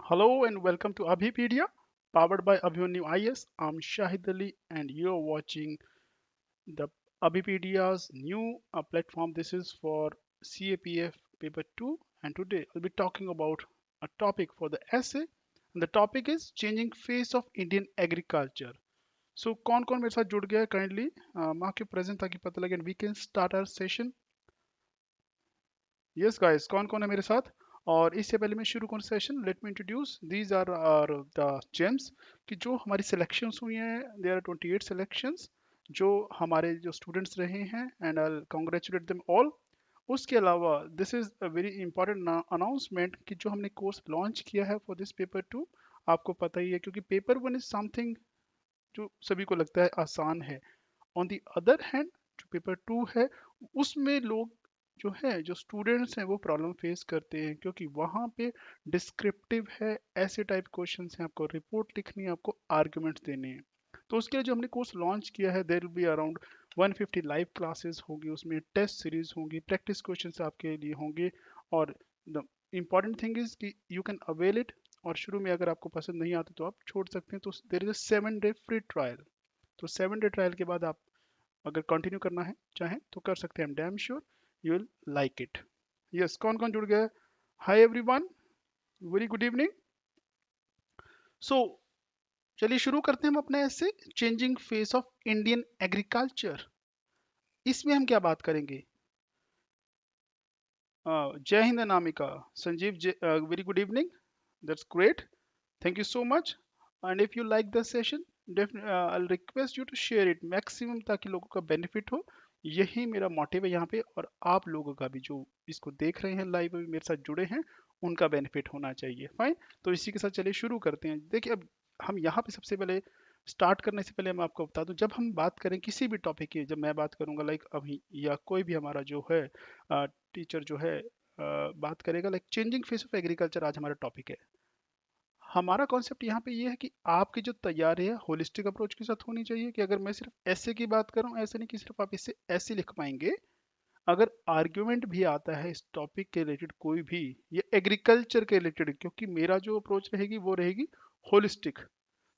Hello and welcome to Abhipedia, powered by Abhimanyu IS. I'm Shahid Ali, and you're watching the Abhipedia's new platform. This is for CAPF Paper 2, and today I'll be talking about a topic for the essay, and the topic is changing face of Indian agriculture. So कौन-कौन मेरे साथ जुड़ गया है kindly mark your present ताकि पता लगे we can start our session. Yes guys, कौन कौन है मेरे साथ? और इससे पहले मैं शुरू करूँ session, let me introduce these are the gems कि जो हमारी सिलेक्शंस हुई हैं, देयर आर 28 सिलेक्शंस जो हमारे जो स्टूडेंट्स रहे हैं, and I congratulate them all. उसके अलावा this is a very important announcement कि जो हमने कोर्स लॉन्च किया है फॉर दिस पेपर टू, आपको पता ही है क्योंकि पेपर वन इज समथिंग जो सभी को लगता है आसान है। ऑन दी अदर हैंड जो पेपर टू है उसमें लोग जो है जो स्टूडेंट्स हैं वो प्रॉब्लम फेस करते हैं क्योंकि वहाँ पे डिस्क्रिप्टिव है, ऐसे टाइप क्वेश्चंस हैं, आपको रिपोर्ट लिखनी है, आपको आर्ग्यूमेंट्स देने हैं। तो उसके लिए जो हमने कोर्स लॉन्च किया है there will be around 150 live classes होगी, उसमें टेस्ट सीरीज होंगी, प्रैक्टिस क्वेश्चंस आपके लिए होंगे। और द इम्पॉर्टेंट थिंग इज कि यू कैन अवेल इट। और शुरू में अगर आपको पसंद नहीं आते तो आप छोड़ सकते हैं। तो there is a 7 day free trial. तो 7 डे ट्रायल के बाद आप अगर कंटिन्यू करना है चाहें तो कर सकते हैं। I am damn sure you will like it. Yes, कौन कौन जुड़ गया है? Hi everyone, very good evening. So चलिए शुरू करते हैं हम अपने ऐसे changing face of Indian agriculture. इसमें हम क्या बात करेंगे? जय हिंद Anamika, Sanjeev, very good evening, that's great, thank you so much. And if you like the session I request you to share it maximum ताकि लोगों का बेनिफिट हो। यही मेरा मोटिव है यहाँ पे, और आप लोगों का भी जो इसको देख रहे हैं लाइव मेरे साथ जुड़े हैं उनका बेनिफिट होना चाहिए। फाइन, तो इसी के साथ चलिए शुरू करते हैं। देखिए, अब हम यहाँ पे सबसे पहले स्टार्ट करने से पहले मैं आपको बता दूं, जब हम बात करें किसी भी टॉपिक की, जब मैं बात करूंगा लाइक अभी या कोई भी हमारा जो है टीचर जो है बात करेगा like changing face of agriculture, आज हमारा टॉपिक है। हमारा कॉन्सेप्ट यहाँ पे ये है कि आपकी जो तैयारी है होलिस्टिक अप्रोच के साथ होनी चाहिए। कि अगर मैं सिर्फ ऐसे की बात करूँ, ऐसे नहीं कि सिर्फ आप इससे ऐसे लिख पाएंगे। अगर आर्ग्यूमेंट भी आता है इस टॉपिक के रिलेटेड कोई भी, ये एग्रीकल्चर के रिलेटेड, क्योंकि मेरा जो अप्रोच रहेगी वो रहेगी होलिस्टिक,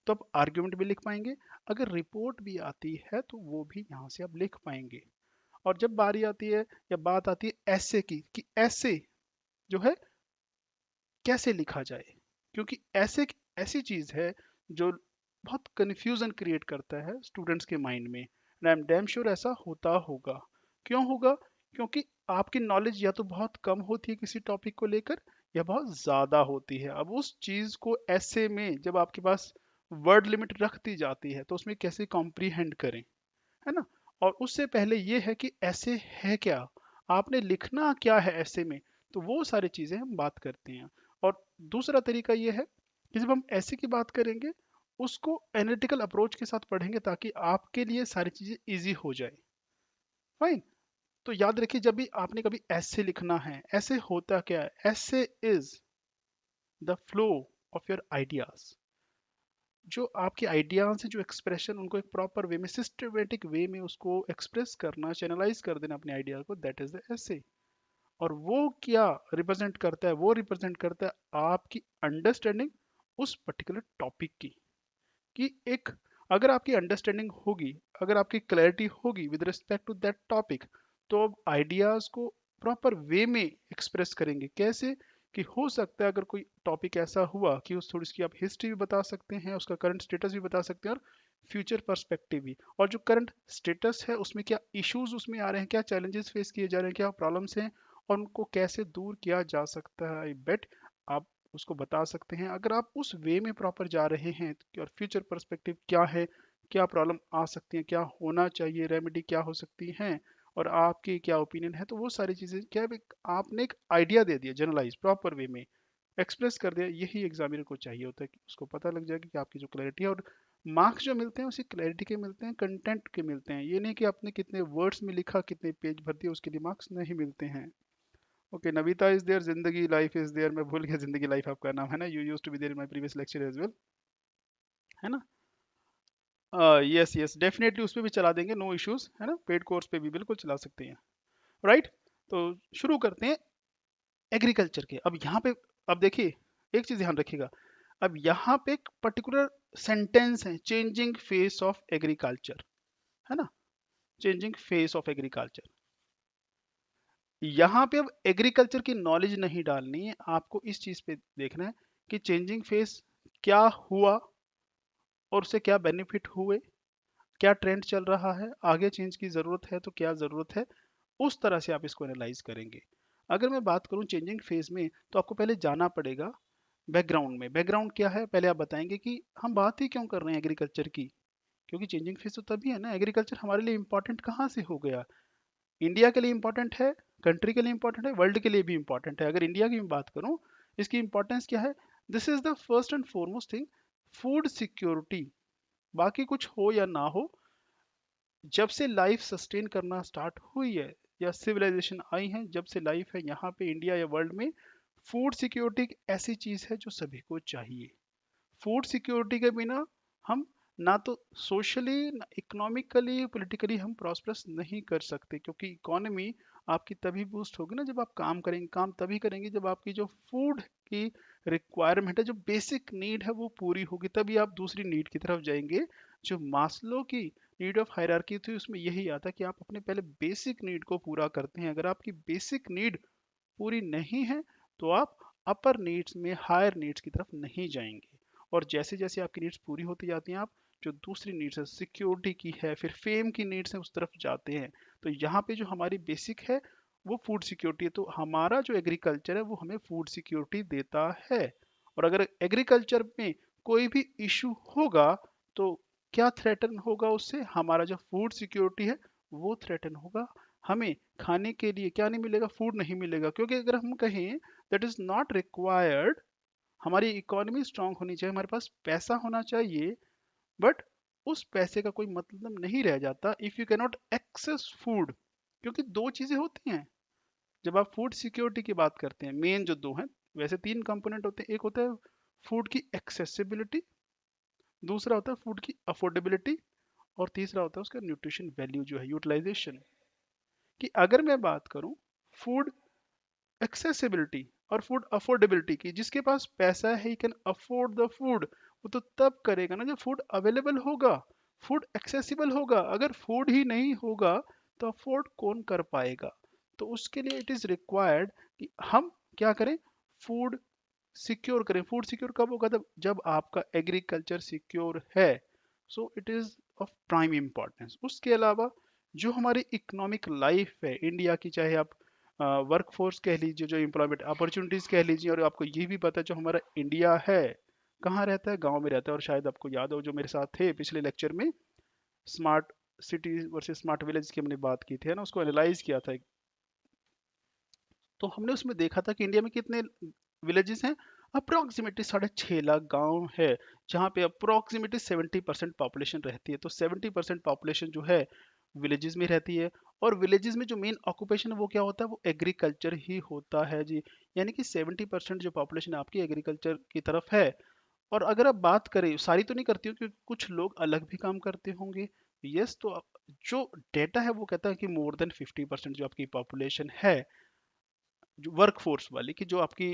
तो आप आर्ग्यूमेंट भी लिख पाएंगे। अगर रिपोर्ट भी आती है तो वो भी यहाँ से आप लिख पाएंगे। और जब बारी आती है या बात आती है ऐसे की, कि ऐसे जो है कैसे लिखा जाए, क्योंकि ऐसे ऐसी चीज है जो बहुत कंफ्यूजन क्रिएट करता है स्टूडेंट्स के माइंड में। And I am damn sure ऐसा होता होगा। क्यों होगा? क्योंकि आपकी नॉलेज या तो बहुत कम होती है किसी टॉपिक को लेकर, या बहुत ज्यादा होती है। अब उस चीज को ऐसे में जब आपके पास वर्ड लिमिट रख दी जाती है तो उसमें कैसे कॉम्प्रीहेंड करें, है ना? और उससे पहले ये है कि ऐसे है क्या, आपने लिखना क्या है ऐसे में, तो वो सारी चीजें हम बात करते हैं। और दूसरा तरीका ये है कि जब हम ऐसे की बात करेंगे उसको एनालिटिकल अप्रोच के साथ पढ़ेंगे ताकि आपके लिए सारी चीजें इजी हो जाए। फाइन, तो याद रखिए जब भी आपने कभी ऐसे लिखना है, ऐसे होता क्या है? ऐसे is the flow of your ideas. जो आपके आइडियाज हैं, जो एक्सप्रेशन, उनको एक प्रॉपर वे में, सिस्टमेटिक वे में उसको एक्सप्रेस करना, चैनलाइज कर देना अपने आइडिया को, दैट इज द एसे। और वो क्या रिप्रेजेंट करता है? वो रिप्रेजेंट करता है आपकी अंडरस्टैंडिंग उस पर्टिकुलर टॉपिक की। कि एक, अगर आपकी अंडरस्टैंडिंग होगी, अगर आपकी क्लैरिटी होगी with respect to that topic, तो अब आइडियाज को प्रॉपर वे में एक्सप्रेस करेंगे। कैसे? कि हो सकता है अगर कोई टॉपिक ऐसा हुआ कि उस थोड़ी सी आप हिस्ट्री भी बता सकते हैं, उसका करंट स्टेटस भी बता सकते हैं, और फ्यूचर पर्सपेक्टिव भी। और जो करंट स्टेटस है उसमें क्या इश्यूज उसमें आ रहे हैं, क्या चैलेंजेस फेस किए जा रहे हैं, क्या प्रॉब्लम्स हैं, और उनको कैसे दूर किया जा सकता है। आई बेट आप उसको बता सकते हैं। अगर आप उस वे में प्रॉपर जा रहे हैं और फ्यूचर पर्सपेक्टिव क्या है, क्या प्रॉब्लम आ सकती है, क्या होना चाहिए, रेमेडी क्या हो सकती हैं, और आपकी क्या ओपिनियन है, तो वो सारी चीज़ें क्या है, आपने एक आइडिया दे दिया, जनरलाइज प्रॉपर वे में एक्सप्रेस कर दिया। यही एग्जामिनर को चाहिए होता है कि उसको पता लग जाए कि आपकी जो क्लैरिटी है। और मार्क्स जो मिलते हैं उसी क्लैरिटी के मिलते हैं, कंटेंट के मिलते हैं। ये नहीं कि आपने कितने वर्ड्स में लिखा, कितने पेज भर दिए, उसके लिए मार्क्स नहीं मिलते हैं। Okay, Navita is there, Zindagi life is there, मैं भूल गया जिंदगी लाइफ आपका नाम है ना, you used to be there in my previous lecture as well, है ना? यस यस, डेफिनेटली उस पे भी चला देंगे, नो इश्यूज, है ना? पेड कोर्स पे भी बिल्कुल चला सकते हैं। राइट, तो शुरू करते हैं एग्रीकल्चर के। अब यहाँ पे, अब देखिए, एक चीज ध्यान रखिएगा, अब यहाँ पे एक पर्टिकुलर सेंटेंस है, चेंजिंग फेस ऑफ एग्रीकल्चर, है ना, चेंजिंग फेस ऑफ एग्रीकल्चर। यहाँ पे अब एग्रीकल्चर की नॉलेज नहीं डालनी है, आपको इस चीज पे देखना है कि चेंजिंग फेस क्या हुआ और उससे क्या बेनिफिट हुए, क्या ट्रेंड चल रहा है, आगे चेंज की जरूरत है तो क्या जरूरत है, उस तरह से आप इसको एनालाइज करेंगे। अगर मैं बात करूं चेंजिंग फेज में, तो आपको पहले जाना पड़ेगा बैकग्राउंड में। बैकग्राउंड क्या है, पहले आप बताएंगे कि हम बात ही क्यों कर रहे हैं एग्रीकल्चर की, क्योंकि चेंजिंग फेज तो तभी है ना, एग्रीकल्चर हमारे लिए इंपॉर्टेंट कहाँ से हो गया, इंडिया के लिए इंपॉर्टेंट है, कंट्री के लिए इंपॉर्टेंट है, वर्ल्ड के लिए भी इंपॉर्टेंट है। अगर इंडिया की मैं बात करूं, इसकी इंपॉर्टेंस क्या है, this is the first and foremost thing, food security. बाकी कुछ हो या ना हो, जब से लाइफ सस्टेन करना स्टार्ट हुई है या सिविलाइजेशन आई है, जब से लाइफ है यहाँ पे इंडिया या वर्ल्ड में, फूड सिक्योरिटी एक ऐसी चीज है जो सभी को चाहिए। फूड सिक्योरिटी के बिना हम ना तो सोशली, ना इकोनॉमिकली, पॉलिटिकली हम प्रॉस्परस नहीं कर सकते, क्योंकि इकोनॉमी आपकी तभी बूस्ट होगी ना जब आप काम करेंगे। काम तभी करेंगे जब आपकी जो फूड की रिक्वायरमेंट है, जो बेसिक नीड है वो पूरी होगी, तभी आप दूसरी नीड की तरफ जाएंगे। जो मास्लो की नीड ऑफ हायरार्की थी, उसमें यही आता कि आप अपने पहले बेसिक नीड को पूरा करते हैं। अगर आपकी बेसिक नीड पूरी नहीं है तो आप अपर नीड्स में, हायर नीड्स की तरफ नहीं जाएंगे। और जैसे जैसे आपकी नीड्स पूरी होती जाती हैं, आप जो दूसरी नीड्स है, सिक्योरिटी की है, फिर फेम की नीड्स है, उस तरफ जाते हैं। तो यहाँ पे जो हमारी बेसिक है वो फूड सिक्योरिटी है, तो हमारा जो एग्रीकल्चर है वो हमें फूड सिक्योरिटी देता है। और अगर एग्रीकल्चर में कोई भी इशू होगा तो क्या थ्रेटन होगा, उससे हमारा जो फूड सिक्योरिटी है वो थ्रेटन होगा। हमें खाने के लिए क्या नहीं मिलेगा, फूड नहीं मिलेगा, क्योंकि अगर हम कहें दैट इज नॉट रिक्वायर्ड, हमारी इकोनॉमी स्ट्रांग होनी चाहिए, हमारे पास पैसा होना चाहिए, बट उस पैसे का कोई मतलब नहीं रह जाता if you can not excess food. क्योंकि दो चीजें होती हैं जब आप फूड सिक्योरिटी की बात करते हैं, मेन जो दो हैं, वैसे तीन कंपोनेंट होते हैं, एक होता है फूड की एक्सेसिबिलिटी, दूसरा होता है फूड की अफोर्डेबिलिटी, और तीसरा होता है उसका न्यूट्रिशन वैल्यू जो है, यूटिलाइजेशन। कि अगर मैं बात करूं फूड एक्सेसिबिलिटी और फूड अफोर्डेबिलिटी की, जिसके पास पैसा है he can afford the food, वो तो तब करेगा ना जब फूड अवेलेबल होगा, फूड एक्सेसिबल होगा। अगर फूड ही नहीं होगा तो अफोर्ड कौन कर पाएगा। तो उसके लिए इट इज रिक्वायर्ड कि हम क्या करें, फूड सिक्योर करें। फूड सिक्योर कब होगा, तब जब आपका एग्रीकल्चर सिक्योर है। So it is of prime importance. उसके अलावा जो हमारी इकोनॉमिक लाइफ है इंडिया की, चाहे आप वर्क फोर्स कह लीजिए, जो एम्प्लॉयमेंट अपॉर्चुनिटीज कह लीजिए, और आपको ये भी पता है जो हमारा इंडिया है कहाँ रहता है, गांव में रहता है। और शायद आपको याद हो जो मेरे साथ थे पिछले लेक्चर में, smart cities versus smart village की हमने बात की थी, है ना, उसको एनालाइज किया था। तो हमने उसमें देखा था कि इंडिया में कितने विलेजेस हैं, अप्रोक्सीमेटली 6.5 लाख गांव है, जहाँ पे अप्रोक्सीमेटली 70% पॉपुलेशन रहती है। तो 70% पॉपुलेशन जो है विलेजेस में रहती है। और विलेजेस में जो मेन ऑक्यूपेशन है वो क्या होता है, वो एग्रीकल्चर ही होता है जी। यानी कि 70% जो पॉपुलेशन आपकी एग्रीकल्चर की तरफ है। और अगर आप बात करें, सारी तो नहीं करती हो क्योंकि कुछ लोग अलग भी काम करते होंगे, यस। तो जो डेटा है वो कहता है कि मोर देन 50% जो आपकी पॉपुलेशन है, जो वर्क फोर्स वाली की, जो आपकी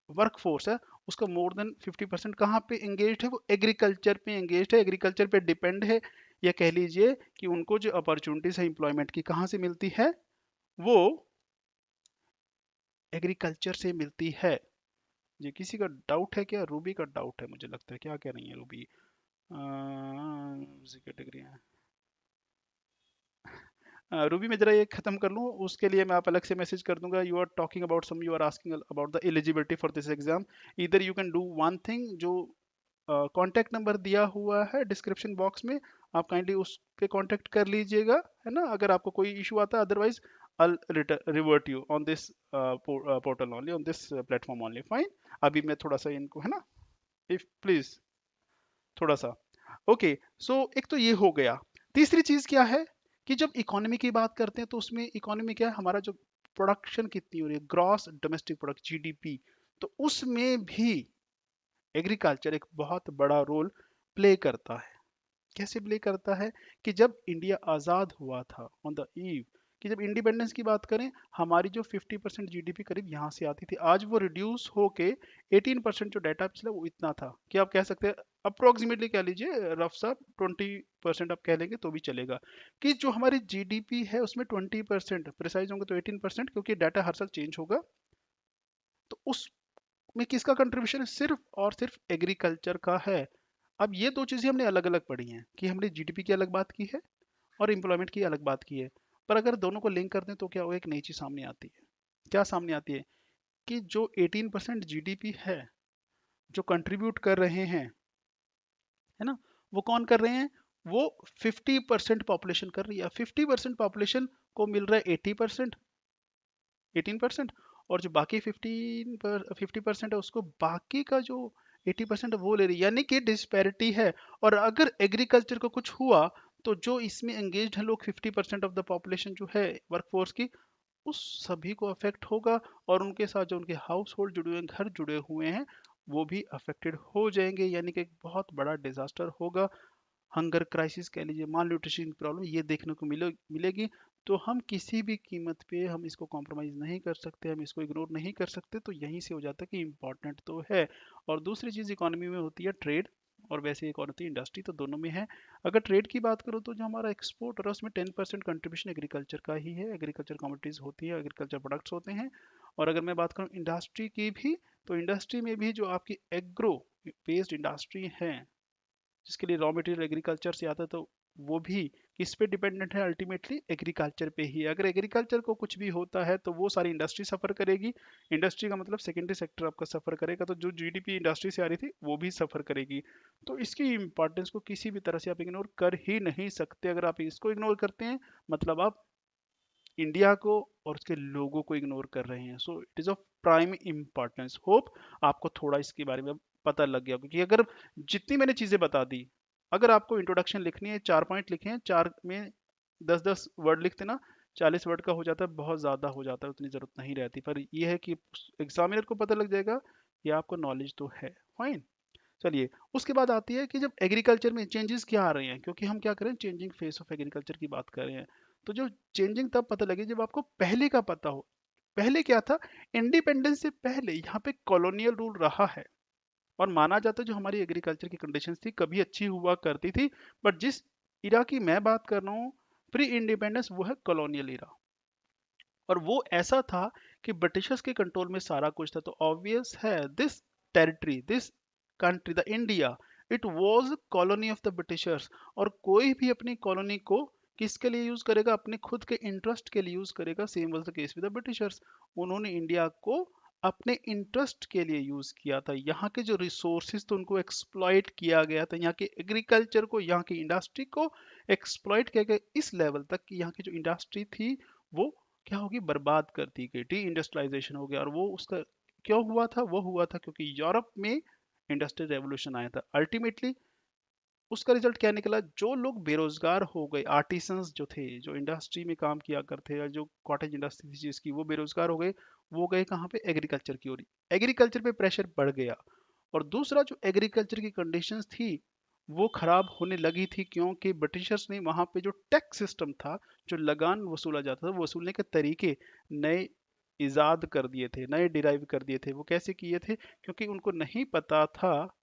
वर्क फोर्स है, उसका मोर देन 50% कहाँ पे एंगेज्ड है, वो एग्रीकल्चर पे एंगेज्ड है, एग्रीकल्चर पे डिपेंड है। या कह लीजिए कि उनको जो अपॉर्चुनिटीज है एम्प्लॉयमेंट की कहाँ से मिलती है, वो एग्रीकल्चर से मिलती है। जी, किसी का डाउट है क्या, रूबी का डाउट है मुझे लगता है, क्या कह रही है रूबी, कैटेगरी है। रूबी में जरा ये खत्म कर लूँ, उसके लिए मैं आप अलग से मैसेज कर दूंगा। You are talking about some, you are asking about the eligibility for this exam. इधर you can do one thing, जो कांटेक्ट नंबर दिया हुआ है डिस्क्रिप्शन बॉक्स में, आप काइंडली उस पे कांटेक्ट कर लीजिएगा, है ना, अगर आपको कोई इशू आता है। Otherwise I'll revert you on this portal only, on this platform only, fine। अभी मैं थोड़ा सा इनको, है ना, इफ प्लीज थोड़ा सा। ओके, सो एक तो ये हो गया। तीसरी चीज क्या है कि जब इकोनॉमी की बात करते हैं तो उसमें इकोनॉमी क्या है, हमारा जो प्रोडक्शन कितनी हो रही है, ग्रॉस डोमेस्टिक प्रोडक्ट, जीडीपी, तो उसमें भी एग्रीकल्चर एक बहुत बड़ा रोल प्ले करता है। कैसे प्ले करता है कि जब इंडिया आज़ाद हुआ था, ऑन द ईव कि जब इंडिपेंडेंस की बात करें, हमारी जो 50% जीडीपी करीब यहाँ से आती थी, आज वो रिड्यूस होके 18% जो डाटा पिछला वो इतना था कि आप कह सकते हैं अप्रोक्सीमेटली कह लीजिए रफ सा 20% आप कह लेंगे तो भी चलेगा, कि जो हमारी जीडीपी है उसमें 20% प्रिसाइज होंगे तो 18%, क्योंकि डाटा हर साल चेंज होगा। तो उसमें किसका कंट्रीब्यूशन है? सिर्फ और सिर्फ एग्रीकल्चर का है। अब ये दो चीजें हमने अलग अलग पढ़ी हैं कि हमने जीडीपी की अलग बात की है और एम्प्लॉयमेंट की अलग बात की है। पर अगर दोनों को लिंक कर दें तो क्या होगा, एक नई चीज सामने आती है। क्या सामने आती है? कि जो 18% जीडीपी है जो कंट्रीब्यूट कर रहे हैं, है ना, वो कौन कर रहे हैं? वो 50% पॉपुलेशन कर रही है। 50% पॉपुलेशन को मिल रहा है 80%, 18%, और जो बाकी 50% है उसको बाकी का जो 80% है वो ले रही है, यानी कि डिस्पैरिटी है। और अगर एग्रीकल्चर को कुछ हुआ तो जो इसमें एंगेज है लोग, 50% ऑफ द पॉपुलेशन जो है वर्कफोर्स की, उस सभी को अफेक्ट होगा। और उनके साथ जो उनके हाउस होल्ड जुड़े हुए हैं, घर जुड़े हुए हैं, वो भी अफेक्टेड हो जाएंगे, यानी कि एक बहुत बड़ा डिजास्टर होगा। हंगर क्राइसिस कह लीजिए, माल न्यूट्रिशन प्रॉब्लम ये देखने को मिलेगी। तो हम किसी भी कीमत पे हम इसको कॉम्प्रोमाइज़ नहीं कर सकते, हम इसको इग्नोर नहीं कर सकते। तो यहीं से हो जाता है कि इम्पॉर्टेंट तो है। और दूसरी चीज़ इकोनॉमी में होती है ट्रेड, और वैसे एक और होती है इंडस्ट्री, तो दोनों में है। अगर ट्रेड की बात करो तो जो हमारा एक्सपोर्ट हो रहा है उसमें 10% कंट्रीब्यूशन एग्रीकल्चर का ही है। एग्रीकल्चर कमोडिटीज़ होती है, एग्रीकल्चर प्रोडक्ट्स होते हैं। और अगर मैं बात करूँ इंडस्ट्री की भी, तो इंडस्ट्री में भी जो आपकी एग्रो बेस्ड इंडस्ट्री है, जिसके लिए रॉ मटेरियल एग्रीकल्चर से आता है, तो वो भी किस पे डिपेंडेंट है? अल्टीमेटली एग्रीकल्चर पे ही। अगर एग्रीकल्चर को कुछ भी होता है तो वो सारी इंडस्ट्री सफर करेगी। इंडस्ट्री का मतलब सेकेंडरी सेक्टर आपका सफर करेगा, तो जो जीडीपी इंडस्ट्री से आ रही थी वो भी सफर करेगी। तो इसकी इंपॉर्टेंस को किसी भी तरह से आप इग्नोर कर ही नहीं सकते। अगर आप इसको इग्नोर करते हैं मतलब आप इंडिया को और उसके लोगों को इग्नोर कर रहे हैं। So it is of prime importance. Hope आपको थोड़ा इसके बारे में पता लग गया, क्योंकि अगर जितनी मैंने चीज़ें बता दी, अगर आपको इंट्रोडक्शन लिखनी है, 4 पॉइंट लिखे हैं, चार में 10-10 वर्ड लिखते ना, 40 वर्ड का हो जाता है, बहुत ज़्यादा हो जाता है, उतनी ज़रूरत नहीं रहती। पर यह है कि एग्जामिनर को पता लग जाएगा कि आपको नॉलेज तो है। फाइन। चलिए, उसके बाद आती है कि जब एग्रीकल्चर में चेंजेस क्या आ रहे हैं, क्योंकि हम क्या करें, चेंजिंग फेस ऑफ एग्रीकल्चर की बात कर रहे हैं। तो जो चेंजिंग तब पता लगे जब आपको पहले का पता हो। पहले क्या था? इंडिपेंडेंस से पहले यहाँ पे कॉलोनियल रूल रहा है, और माना जाता है जो हमारी एग्रीकल्चर की कंडीशंस थी कभी अच्छी हुआ करती थी। बट जिस इरा की मैं बात कर रहा हूँ, प्री इंडिपेंडेंस, वो है कॉलोनियल इरा। और वो ऐसा था कि ब्रिटिशर्स के कंट्रोल में सारा कुछ था। तो ऑब्वियस है, this territory, this country, the India, it was colony of the Britishers. और कोई भी अपनी कॉलोनी को किसके लिए यूज करेगा? अपने खुद के इंटरेस्ट के लिए यूज करेगा। Same was the case with the Britishers. उन्होंने इंडिया को अपने इंटरेस्ट के लिए यूज किया था। यहाँ के जो रिसोर्सेज थे उनको एक्सप्लॉइट किया गया था, यहाँ के एग्रीकल्चर को, यहाँ की इंडस्ट्री को एक्सप्लॉइट किया गया इस लेवल तक कि यहाँ की जो इंडस्ट्री थी वो क्या होगी, बर्बाद कर दी गई। डी इंडस्ट्रियलाइजेशन हो गया। और वो उसका क्यों हुआ था? वो हुआ था क्योंकि यूरोप में इंडस्ट्रियल रेवोल्यूशन आया था। अल्टीमेटली उसका रिजल्ट क्या निकला? जो लोग बेरोजगार हो गए, आर्टिसंस जो थे, जो इंडस्ट्री में काम किया करते हैं, जो कॉटेज इंडस्ट्री थी जिसकी, वो बेरोजगार हो गए। वो गए कहाँ पे? एग्रीकल्चर की ओर। एग्रीकल्चर पे प्रेशर बढ़ गया। और दूसरा, जो एग्रीकल्चर की कंडीशंस थी वो खराब होने लगी थी, क्योंकि ब्रिटिशर्स ने वहां पे जो टैक्स सिस्टम था, जो लगान वसूला जाता था, वो वसूलने के तरीके नए इजाद कर दिए थे, नए डिराइव कर दिए थे। वो कैसे किए थे? क्योंकि उनको नहीं पता था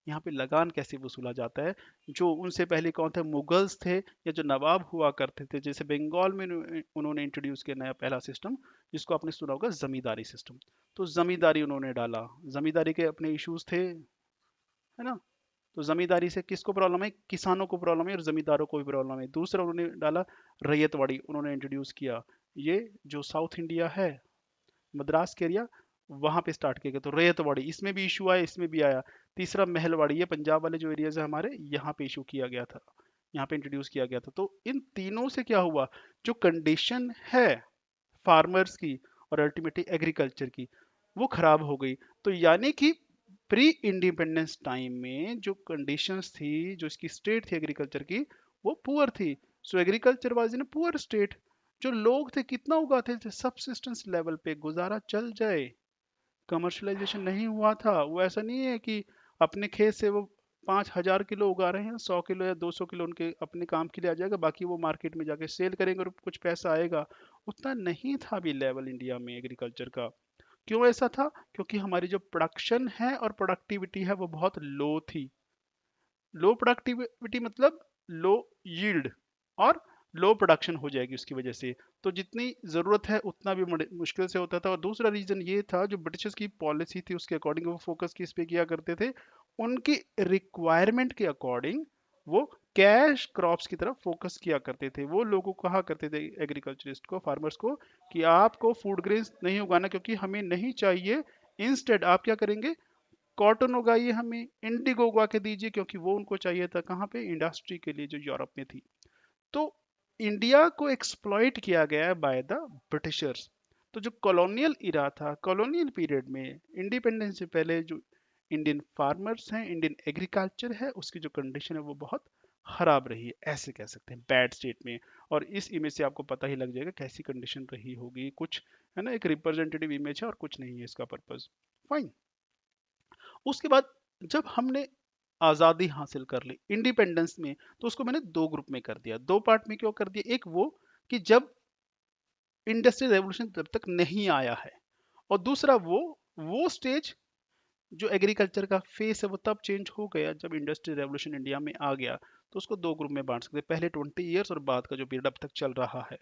यहाँ पे लगान कैसे वसूला जाता है। जो उनसे पहले कौन थे? मुगल्स थे, या जो नवाब हुआ करते थे। जैसे बंगाल में उन्होंने इंट्रोड्यूस किया नया पहला सिस्टम, जिसको आपने सुना होगा जमींदारी सिस्टम। तो जमींदारी उन्होंने डाला। जमींदारी के अपने इश्यूज थे, है ना। तो जमींदारी से किसको प्रॉब्लम है? किसानों को प्रॉब्लम है और जमींदारों को भी प्रॉब्लम है। दूसरा उन्होंने डाला रैयतवाड़ी, उन्होंने इंट्रोड्यूस किया। ये जो साउथ इंडिया है, मद्रास के एरिया, वहां पे स्टार्ट किया गया। तो रैयतवाड़ी, इसमें भी इशू आया, इसमें भी आया। तीसरा महलवाड़ी, ये पंजाब वाले जो एरियाज है हमारे, यहाँ पे इशू किया गया था, यहाँ पे इंट्रोड्यूस किया गया था। तो इन तीनों से क्या हुआ? जो कंडीशन है फार्मर्स की और अल्टीमेटली एग्रीकल्चर की, वो खराब हो गई। तो यानी कि प्री इंडिपेंडेंस टाइम में जो कंडीशंस थी, जो इसकी स्टेट थी एग्रीकल्चर की, वो पुअर थी। सो agriculture was in poor state. जो लोग थे कितना उगाते थे? सबसिस्टेंस लेवल पे गुजारा चल जाए। कमर्शलाइजेशन नहीं हुआ था। वो ऐसा नहीं है कि अपने खेत से वो 5,000 किलो उगा रहे हैं, 100 किलो या 200 किलो उनके अपने काम के लिए आ जाएगा, बाकी वो मार्केट में जाके सेल करेंगे और कुछ पैसा आएगा। उतना नहीं था भी लेवल इंडिया में एग्रीकल्चर का। क्यों ऐसा था? क्योंकि हमारी जो प्रोडक्शन है और प्रोडक्टिविटी है वो बहुत लो थी। लो प्रोडक्टिविटी मतलब लो यील्ड, और लो प्रोडक्शन हो जाएगी उसकी वजह से। तो जितनी ज़रूरत है उतना भी मुश्किल से होता था। और दूसरा रीज़न ये था, जो ब्रिटिशर्स की पॉलिसी थी उसके अकॉर्डिंग वो फोकस किस पे किया करते थे, उनकी रिक्वायरमेंट के अकॉर्डिंग वो कैश क्रॉप्स की तरफ फोकस किया करते थे। वो लोगों को कहा करते थे, एग्रीकल्चरिस्ट को, फार्मर्स को, कि आपको फूड ग्रेन्स नहीं उगाना क्योंकि हमें नहीं चाहिए। इंस्टेड आप क्या करेंगे, कॉटन उगाइए, हमें इंडिगो उगा के दीजिए, क्योंकि वो उनको चाहिए था कहाँ पे, इंडस्ट्री के लिए जो यूरोप में थी। तो इंडिया को एक्सप्लॉइट किया गया है बाय द ब्रिटिशर्स। तो जो कॉलोनियल इरा था, कॉलोनियल पीरियड में इंडिपेंडेंस से पहले जो इंडियन फार्मर्स हैं, इंडियन एग्रीकल्चर है, उसकी जो कंडीशन है वो बहुत खराब रही है, ऐसे कह सकते हैं, बैड स्टेट में। और इस इमेज से आपको पता ही लग जाएगा कैसी कंडीशन रही होगी। कुछ है ना, एक रिप्रेजेंटेटिव इमेज है और कुछ नहीं है इसका पर्पज। फाइन। उसके बाद जब हमने आज़ादी हासिल कर ली इंडिपेंडेंस में, तो उसको मैंने दो ग्रुप में कर दिया, दो पार्ट में क्यों कर दिया। एक वो कि जब इंडस्ट्रियल रेवोल्यूशन तब तक नहीं आया है, और दूसरा वो स्टेज जो एग्रीकल्चर का फेस है वो तब चेंज हो गया जब इंडस्ट्रियल रेवोल्यूशन इंडिया में आ गया। तो उसको दो ग्रुप में बांट सकते हैं, पहले 20 ईयर्स और बाद का जो पीरियड अब तक चल रहा है,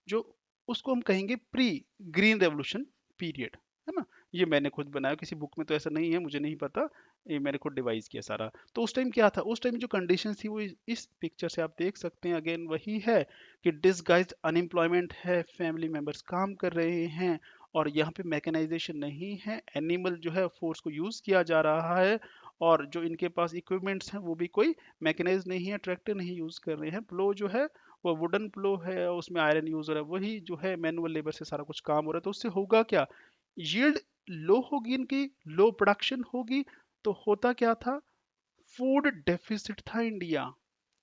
जो उसको हम कहेंगे प्री ग्रीन रेवोल्यूशन पीरियड, है ना। ये मैंने खुद बनाया, किसी बुक में तो ऐसा नहीं है, मुझे नहीं पता, ये मैंने खुद डिवाइस किया सारा। तो उस टाइम क्या था, उस टाइम जो कंडीशन थी वो इस पिक्चर से आप देख सकते हैं। अगेन वही है कि डिसगाइज्ड अनएम्प्लॉयमेंट है, फैमिली मेंबर्स काम कर रहे हैं, और यहाँ पे मैकेनाइजेशन नहीं है, एनिमल जो है फोर्स को यूज किया जा रहा है, और जो इनके पास इक्विपमेंट्स हैं वो भी कोई मैकेनाइज नहीं है, ट्रैक्टर नहीं यूज कर रहे हैं। प्लो जो है वो वुडन प्लो है, उसमें आयरन यूज हो रहा है, वही जो है मैनुअल लेबर से सारा कुछ काम हो रहा है। तो उससे होगा क्या, यील्ड लो होगी इनकी, लो प्रोडक्शन होगी। तो होता क्या था, फूड डेफिसिट था India.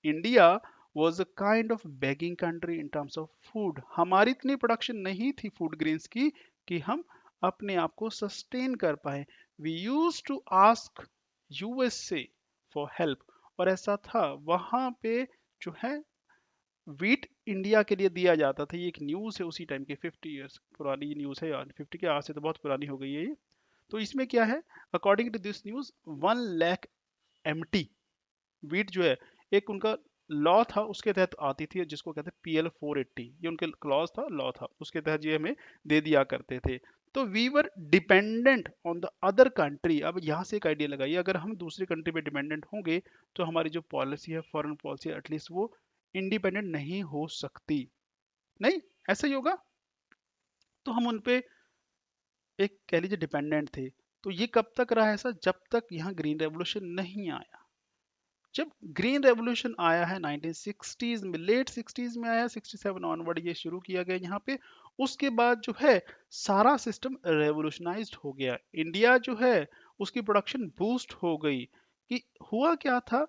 India was a kind of begging country in terms of food. हमारी इतनी प्रोडक्शन नहीं थी फूड ग्रेन्स की कि हम अपने आप को सस्टेन कर पाए। We use to ask USA for help, और ऐसा था वहां पे जो है वीट इंडिया के लिए दिया जाता था। ये एक न्यूज़ है उसी टाइम की, 50 ईयर्स पुरानी न्यूज़ है यार, 50 के आज से तो बहुत पुरानी हो गई है ये। तो इसमें क्या है, according to this news 1 lakh MT wheat जो है, एक उनका लॉ था उसके तहत आती थी, जिसको कहते हैं PL 480, ये उनके क्लॉज था, लॉ था, उसके तहत ये हमें दे दिया करते थे। तो we were dependent on the other country. अब यहाँ से एक आइडिया लगाइए, अगर हम दूसरी कंट्री पे डिपेंडेंट होंगे तो हमारी जो पॉलिसी है, फॉरेन पॉलिसी, एटलीस्ट वो इंडिपेंडेंट नहीं हो सकती। नहीं, ऐसा ही होगा। तो हम उन पे एक कह लीजिए डिपेंडेंट थे। तो ये कब तक रहा ऐसा, जब तक यहाँ ग्रीन रेवोल्यूशन नहीं आया। जब ग्रीन रेवोल्यूशन आया है 1960s में, लेट 60s में आया, 67 ऑनवर्ड ये शुरू किया गया यहाँ पे, उसके बाद जो है सारा सिस्टम रेवोल्यूशनाइज्ड हो गया। इंडिया जो है उसकी प्रोडक्शन बूस्ट हो गई। कि हुआ क्या था,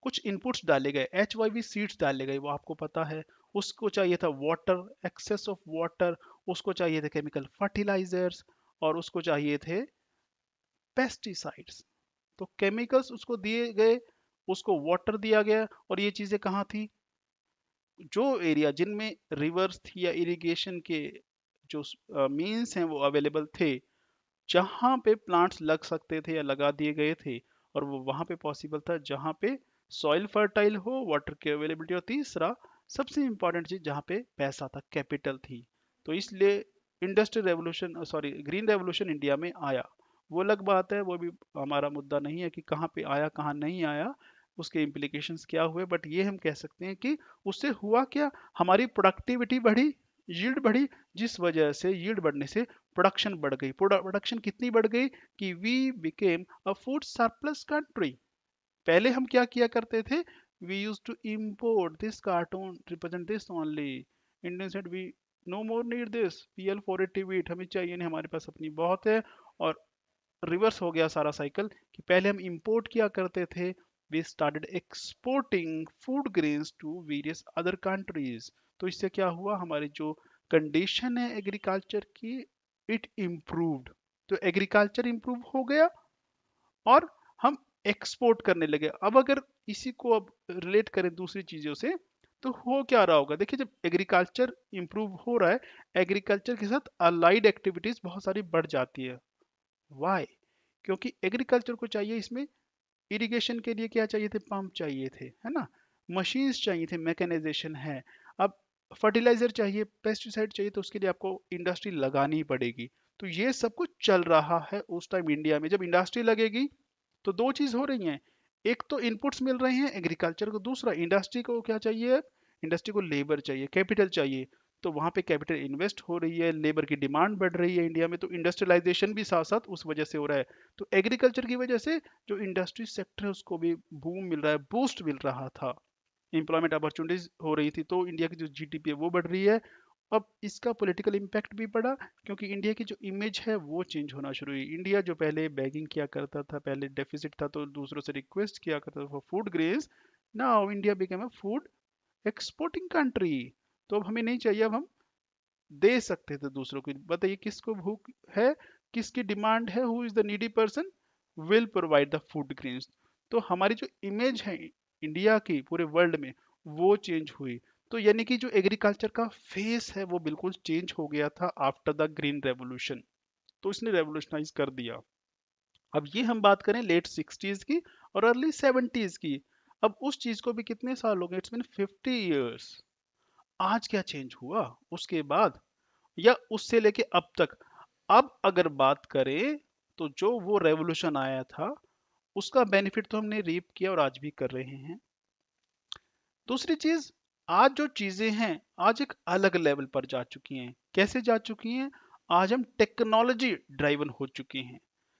कुछ इनपुट्स डाले गए, HYV सीड्स डाले गए, वो आपको पता है। उसको चाहिए था वाटर, एक्सेस ऑफ वाटर, उसको चाहिए थे केमिकल फर्टिलाइजर्स, और उसको चाहिए थे पेस्टिसाइड्स। तो केमिकल्स उसको दिए गए, उसको वाटर दिया गया, और ये चीजें कहाँ थी, जो एरिया जिनमें रिवर्स थी या इरिगेशन के जो मीन्स हैं वो अवेलेबल थे, जहाँ पे प्लांट्स लग सकते थे या लगा दिए गए थे, और वो वहाँ पे पॉसिबल था जहाँ पे सॉइल फर्टाइल हो, वाटर की अवेलेबिलिटी, और तीसरा सबसे इंपॉर्टेंट चीज जहाँ पे पैसा था, कैपिटल थी। तो इसलिए industrial revolution, sorry green revolution India में आया। वो अलग बात है, वो भी हमारा मुद्दा नहीं है कि कहाँ पे आया कहाँ नहीं आया, उसके इम्प्लीकेशंस क्या हुए। बट ये हम कह सकते हैं कि उससे हुआ क्या, हमारी प्रोडक्टिविटी बढ़ी, यील्ड बढ़ी, जिस वजह से यील्ड बढ़ने से प्रोडक्शन बढ़ गई। प्रोडक्शन कितनी बढ़ गई कि we became a food surplus country. पहले हम क्या किया करते थे, we use to import this cartoon represent this only, Indian said we no more need this PL 480 wheat, हमें चाहिए नहीं, हमारे पास अपनी बहुत है। और रिवर्स हो गया सारा साइकिल, कि पहले हम इंपोर्ट किया करते थे, we started exporting food grains to various other countries. तो इससे क्या हुआ, हमारी जो कंडीशन है एग्रीकल्चर की, इट इम्प्रूव्ड। तो एग्रीकल्चर इम्प्रूव हो गया, और हम एक्सपोर्ट करने लगे। अब अगर इसी को अब रिलेट करें दूसरी चीजों से, तो हो क्या रहा होगा? देखिए, जब एग्रीकल्चर इंप्रूव हो रहा है, एग्रीकल्चर के साथ अलाइड एक्टिविटीज बहुत सारी बढ़ जाती है। वाई? क्योंकि एग्रीकल्चर को चाहिए इसमें इरिगेशन के लिए क्या चाहिए थे? पंप चाहिए थे, है ना, मशीन्स चाहिए थे, मैकेनाइजेशन है। अब फर्टिलाइजर चाहिए, पेस्टिसाइड चाहिए, तो उसके लिए आपको इंडस्ट्री लगानी पड़ेगी। तो ये सब कुछ चल रहा है उस टाइम इंडिया में। जब इंडस्ट्री लगेगी तो दो चीज हो रही हैं, एक तो इनपुट्स मिल रहे हैं एग्रीकल्चर को, दूसरा इंडस्ट्री को क्या चाहिए? इंडस्ट्री को लेबर चाहिए, कैपिटल चाहिए। तो वहां पे कैपिटल इन्वेस्ट हो रही है, लेबर की डिमांड बढ़ रही है इंडिया में, तो इंडस्ट्रियलाइजेशन भी साथ साथ उस वजह से हो रहा है। तो एग्रीकल्चर की वजह से जो इंडस्ट्री सेक्टर है उसको भी बूम मिल रहा है, बूस्ट मिल रहा था, एम्प्लॉयमेंट अपॉर्चुनिटीज हो रही थी, तो इंडिया की जो जीडीपी है वो बढ़ रही है। अब इसका पॉलिटिकल इम्पैक्ट भी पड़ा, क्योंकि इंडिया की जो इमेज है वो चेंज होना शुरू हुई। इंडिया जो पहले बैगिंग किया करता था, पहले डेफिसिट था तो दूसरों से रिक्वेस्ट किया करता था for food grains, now India became a food exporting country. तो अब हमें नहीं चाहिए, अब हम दे सकते थे दूसरों को। बताइए किसको भूख है, किसकी डिमांड है, who is the needy person, will provide the food grains. तो हमारी जो इमेज है इंडिया की पूरे वर्ल्ड में, वो चेंज हुई। तो यानी कि जो एग्रीकल्चर का फेस है वो बिल्कुल चेंज हो गया था आफ्टर द ग्रीन रेवोल्यूशन। तो इसने रेवोल्यूशनाइज कर दिया। अब ये हम बात करें लेट 60s की और अर्ली 70s की। अब उस चीज को भी कितने साल हो गए? It's been 50 years। आज क्या चेंज हुआ उसके बाद, या उससे लेके अब तक? अब अगर बात करें तो जो वो रेवोल्यूशन आया था उसका बेनिफिट तो हमने रीप किया और आज भी कर रहे हैं। दूसरी चीज, आज जो चीजें हैं आज एक अलग लेवल पर जा चुकी हैं। कैसे जा चुकी हैं? आज हम टेक्नोलॉजी ड्राइवन हो चुके हैं।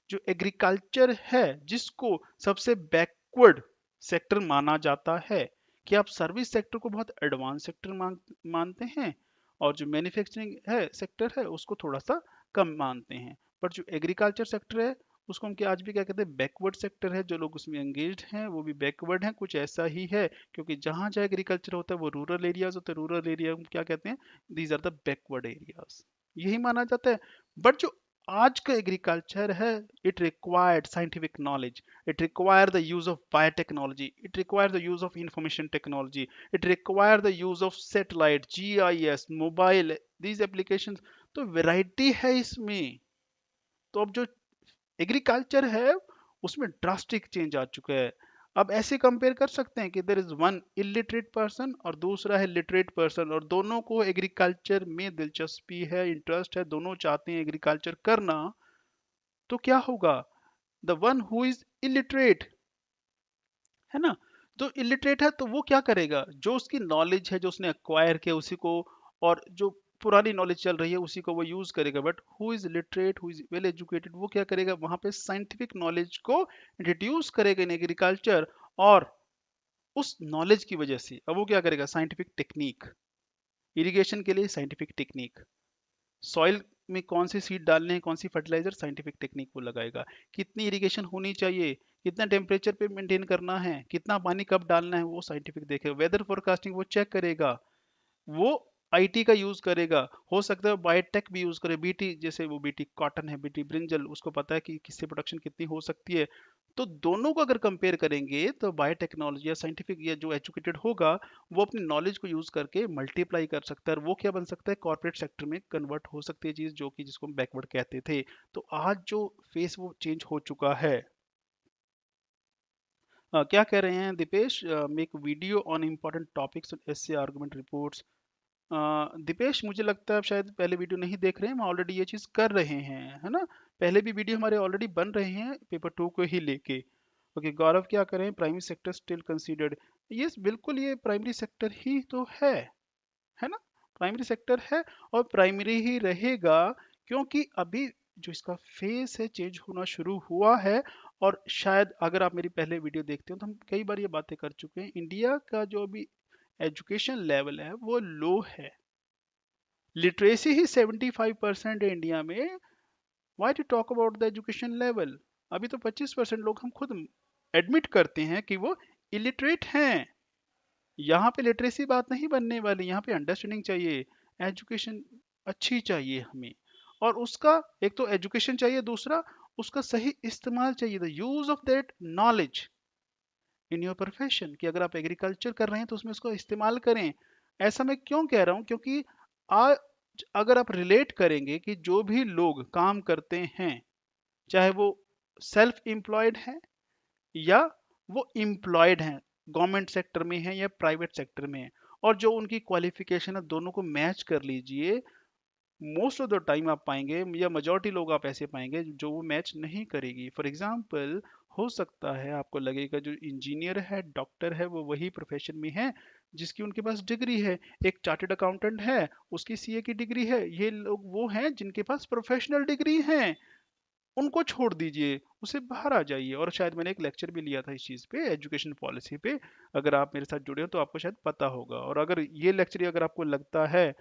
जो एग्रीकल्चर है, जिसको सबसे बैकवर्ड सेक्टर माना जाता है, कि आप सर्विस सेक्टर को बहुत एडवांस सेक्टर मानते हैं, और जो मैन्युफैक्चरिंग है सेक्टर है उसको थोड़ा सा कम मानते हैं। पर जो एग्रीकल्चर सेक्टर है उसको हम क्या आज भी क्या कहते हैं? बैकवर्ड सेक्टर है। जो लोग उसमें एंगेज्ड हैं वो भी बैकवर्ड हैं, कुछ ऐसा ही है। क्योंकि जहां जहाँ एग्रीकल्चर होता है वो रूरल एरियाज होते हैं, रूरल एरिया हम क्या कहते हैं? These are the backward areas, यही माना जाता है। बट जो आज का एग्रीकल्चर है, it required scientific knowledge, it require the use of biotechnology, it require the use of information technology, it require the use of satellite, GIS, mobile, these application. तो variety है इसमें। तो अब जो एग्रीकल्चर है उसमें ड्रास्टिक चेंज आ चुका है। अब ऐसे कंपेयर कर सकते हैं कि there is one illiterate person और दूसरा है लिटरेट पर्सन, और दोनों को एग्रीकल्चर में दिलचस्पी है, इंटरेस्ट है, दोनों चाहते हैं एग्रीकल्चर करना। तो क्या होगा? The one who is illiterate, है ना, तो इलिटरेट है तो वो क्या करेगा? जो उसकी नॉलेज है, जो उसने अक्वायर किया उसी को, और जो पुरानी नॉलेज चल रही है उसी को वो यूज करेगा। But who is literate, who is well educated, वो क्या करेगा? वहां पे साइंटिफिक नॉलेज को इंट्रोड्यूस करेगा इन एग्रीकल्चर, और उस नॉलेज की वजह से अब वो क्या करेगा? साइंटिफिक टेक्निक, इरिगेशन के लिए साइंटिफिक टेक्निक, सॉइल में कौन से सीड डालने हैं, कौन सी फर्टिलाइजर, साइंटिफिक टेक्निक वो लगाएगा। कितनी इरिगेशन होनी चाहिए, कितना टेम्परेचर पे मेंटेन करना है, कितना पानी कब डालना है, वो साइंटिफिक देखेगा। वेदर फोरकास्टिंग वो चेक करेगा, वो आईटी का यूज करेगा। हो सकता है बायोटेक भी यूज करे, बीटी, जैसे वो बीटी कॉटन है, बीटी ब्रिंजल, उसको पता है कि किससे प्रोडक्शन कितनी हो सकती है। तो दोनों को अगर कंपेयर करेंगे तो बायोटेक्नोलॉजी या साइंटिफिक या जो एजुकेटेड होगा वो अपनी नॉलेज को यूज करके मल्टीप्लाई कर सकता है, और वो क्या बन सकता है? कॉर्पोरेट सेक्टर में कन्वर्ट हो सकती है चीज, जो कि जिसको हम बैकवर्ड कहते थे। तो आज जो फेस वो चेंज हो चुका है। क्या कह रहे हैं Deepesh? Make video on important topics, essay argument reports. Deepesh, मुझे लगता है आप शायद पहले वीडियो नहीं देख रहे हैं, हम ऑलरेडी ये चीज़ कर रहे हैं, है ना। पहले भी वीडियो हमारे ऑलरेडी बन रहे हैं पेपर 2 को ही लेके। ओके गौरव, क्या करें? Primary sector still considered. Yes, बिल्कुल ये प्राइमरी सेक्टर ही तो है ना, प्राइमरी सेक्टर है और प्राइमरी ही रहेगा। क्योंकि अभी जो इसका फेस है चेंज होना शुरू हुआ है। और शायद अगर आप मेरी पहले वीडियो देखते हो तो हम कई बार ये बातें कर चुके हैं, इंडिया का जो अभी एजुकेशन लेवल है वो लो है। लिटरेसी ही 75% है इंडिया में। Why to talk about the education level? अभी तो 25% लोग हम खुद एडमिट करते हैं कि वो इलिटरेट हैं। यहाँ पे लिटरेसी बात नहीं बनने वाली, यहाँ पे अंडरस्टैंडिंग चाहिए, एजुकेशन अच्छी चाहिए हमें। और उसका एक तो एजुकेशन चाहिए, दूसरा उसका सही इस्तेमाल चाहिए, the use of that knowledge in your profession, कि अगर आप एग्रीकल्चर कर रहे हैं तो उसमें उसको इस्तेमाल करें। ऐसा मैं क्यों कह रहा हूं, क्योंकि आज अगर आप रिलेट करेंगे कि जो भी लोग काम करते हैं, चाहे वो सेल्फ एम्प्लॉयड हैं या वो एम्प्लॉयड हैं, गवर्नमेंट सेक्टर में है या प्राइवेट सेक्टर में है, और जो उनकी क्वालिफिकेशन है दोनों को मैच कर लीजिए, मोस्ट ऑफ द टाइम आप पाएंगे या मेजोरिटी लोग आप ऐसे पाएंगे जो वो मैच नहीं करेगी। फॉर एग्जाम्पल, हो सकता है आपको लगेगा जो इंजीनियर है, डॉक्टर है, वो वही प्रोफेशन में है जिसकी उनके पास डिग्री है। एक चार्टेड अकाउंटेंट है, उसकी सीए की डिग्री है। ये लोग वो हैं जिनके पास प्रोफेशनल डिग्री है। उनको छोड़ दीजिए, उसे बाहर आ जाइए। और शायद मैंने एक लेक्चर भी लिया था इस चीज़ पे, एजुकेशन पॉलिसी पे। अगर आप मेरे साथ जुड़े हो तो आपको शायद पता होगा। और अगर ये लेक्चर अगर आपको लगता है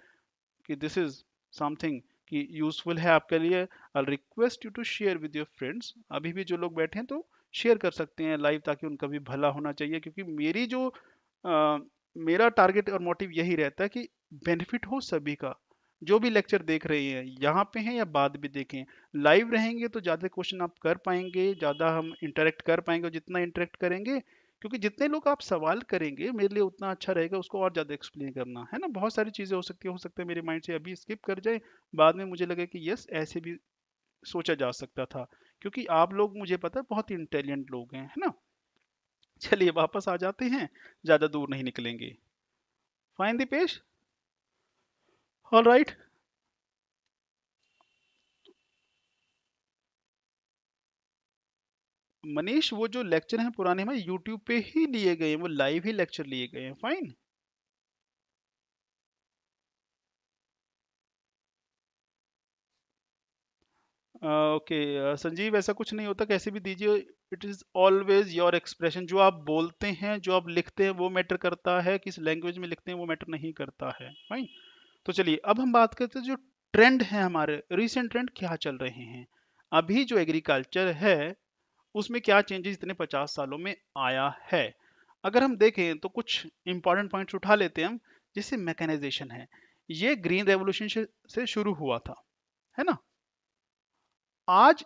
कि दिस इज समथिंग कि यूजफुल है आपके लिए, I request you to share with your friends. अभी भी जो लोग बैठे हैं तो शेयर कर सकते हैं लाइव, ताकि उनका भी भला होना चाहिए। क्योंकि मेरा टारगेट और मोटिव यही रहता है कि बेनिफिट हो सभी का। जो भी लेक्चर देख रहे हैं यहाँ पे हैं या बाद भी देखें, लाइव रहेंगे तो ज़्यादा क्वेश्चन आप कर पाएंगे, ज़्यादा हम इंटरेक्ट कर पाएंगे। और जितना इंटरेक्ट करेंगे, क्योंकि जितने लोग आप सवाल करेंगे मेरे लिए उतना अच्छा रहेगा उसको और ज़्यादा एक्सप्लेन करना, है ना। बहुत सारी चीज़ें हो सकता है मेरे माइंड से अभी स्किप कर जाए, बाद में मुझे लगे कि यस ऐसे भी सोचा जा सकता था। क्योंकि आप लोग मुझे पता है बहुत ही इंटेलिजेंट लोग हैं, है ना। चलिए वापस आ जाते हैं, ज़्यादा दूर नहीं निकलेंगे। Fine the page, all right. Manish, वो जो लेक्चर हैं पुराने में यूट्यूब पे ही लिए गए हैं, वो लाइव ही लेक्चर लिए गए हैं। फाइन। ओके संजीव, ऐसा कुछ नहीं होता, कैसे भी दीजिए। It is always your expression. जो आप बोलते हैं, जो आप लिखते हैं, वो मैटर करता है। किस लैंग्वेज में लिखते हैं वो मैटर नहीं करता है। फाइन। तो चलिए अब हम बात करते हैं जो ट्रेंड है, हमारे रिसेंट ट्रेंड क्या चल रहे हैं। अभी जो एग्रीकल्चर है उसमें क्या चेंजेस इतने 50 सालों में आया है। अगर हम देखें तो कुछ इंपॉर्टेंट पॉइंट्स उठा लेते हैं हम। जैसे मैकेनाइजेशन है, ये ग्रीन रेवोल्यूशन से शुरू हुआ था, है ना। आज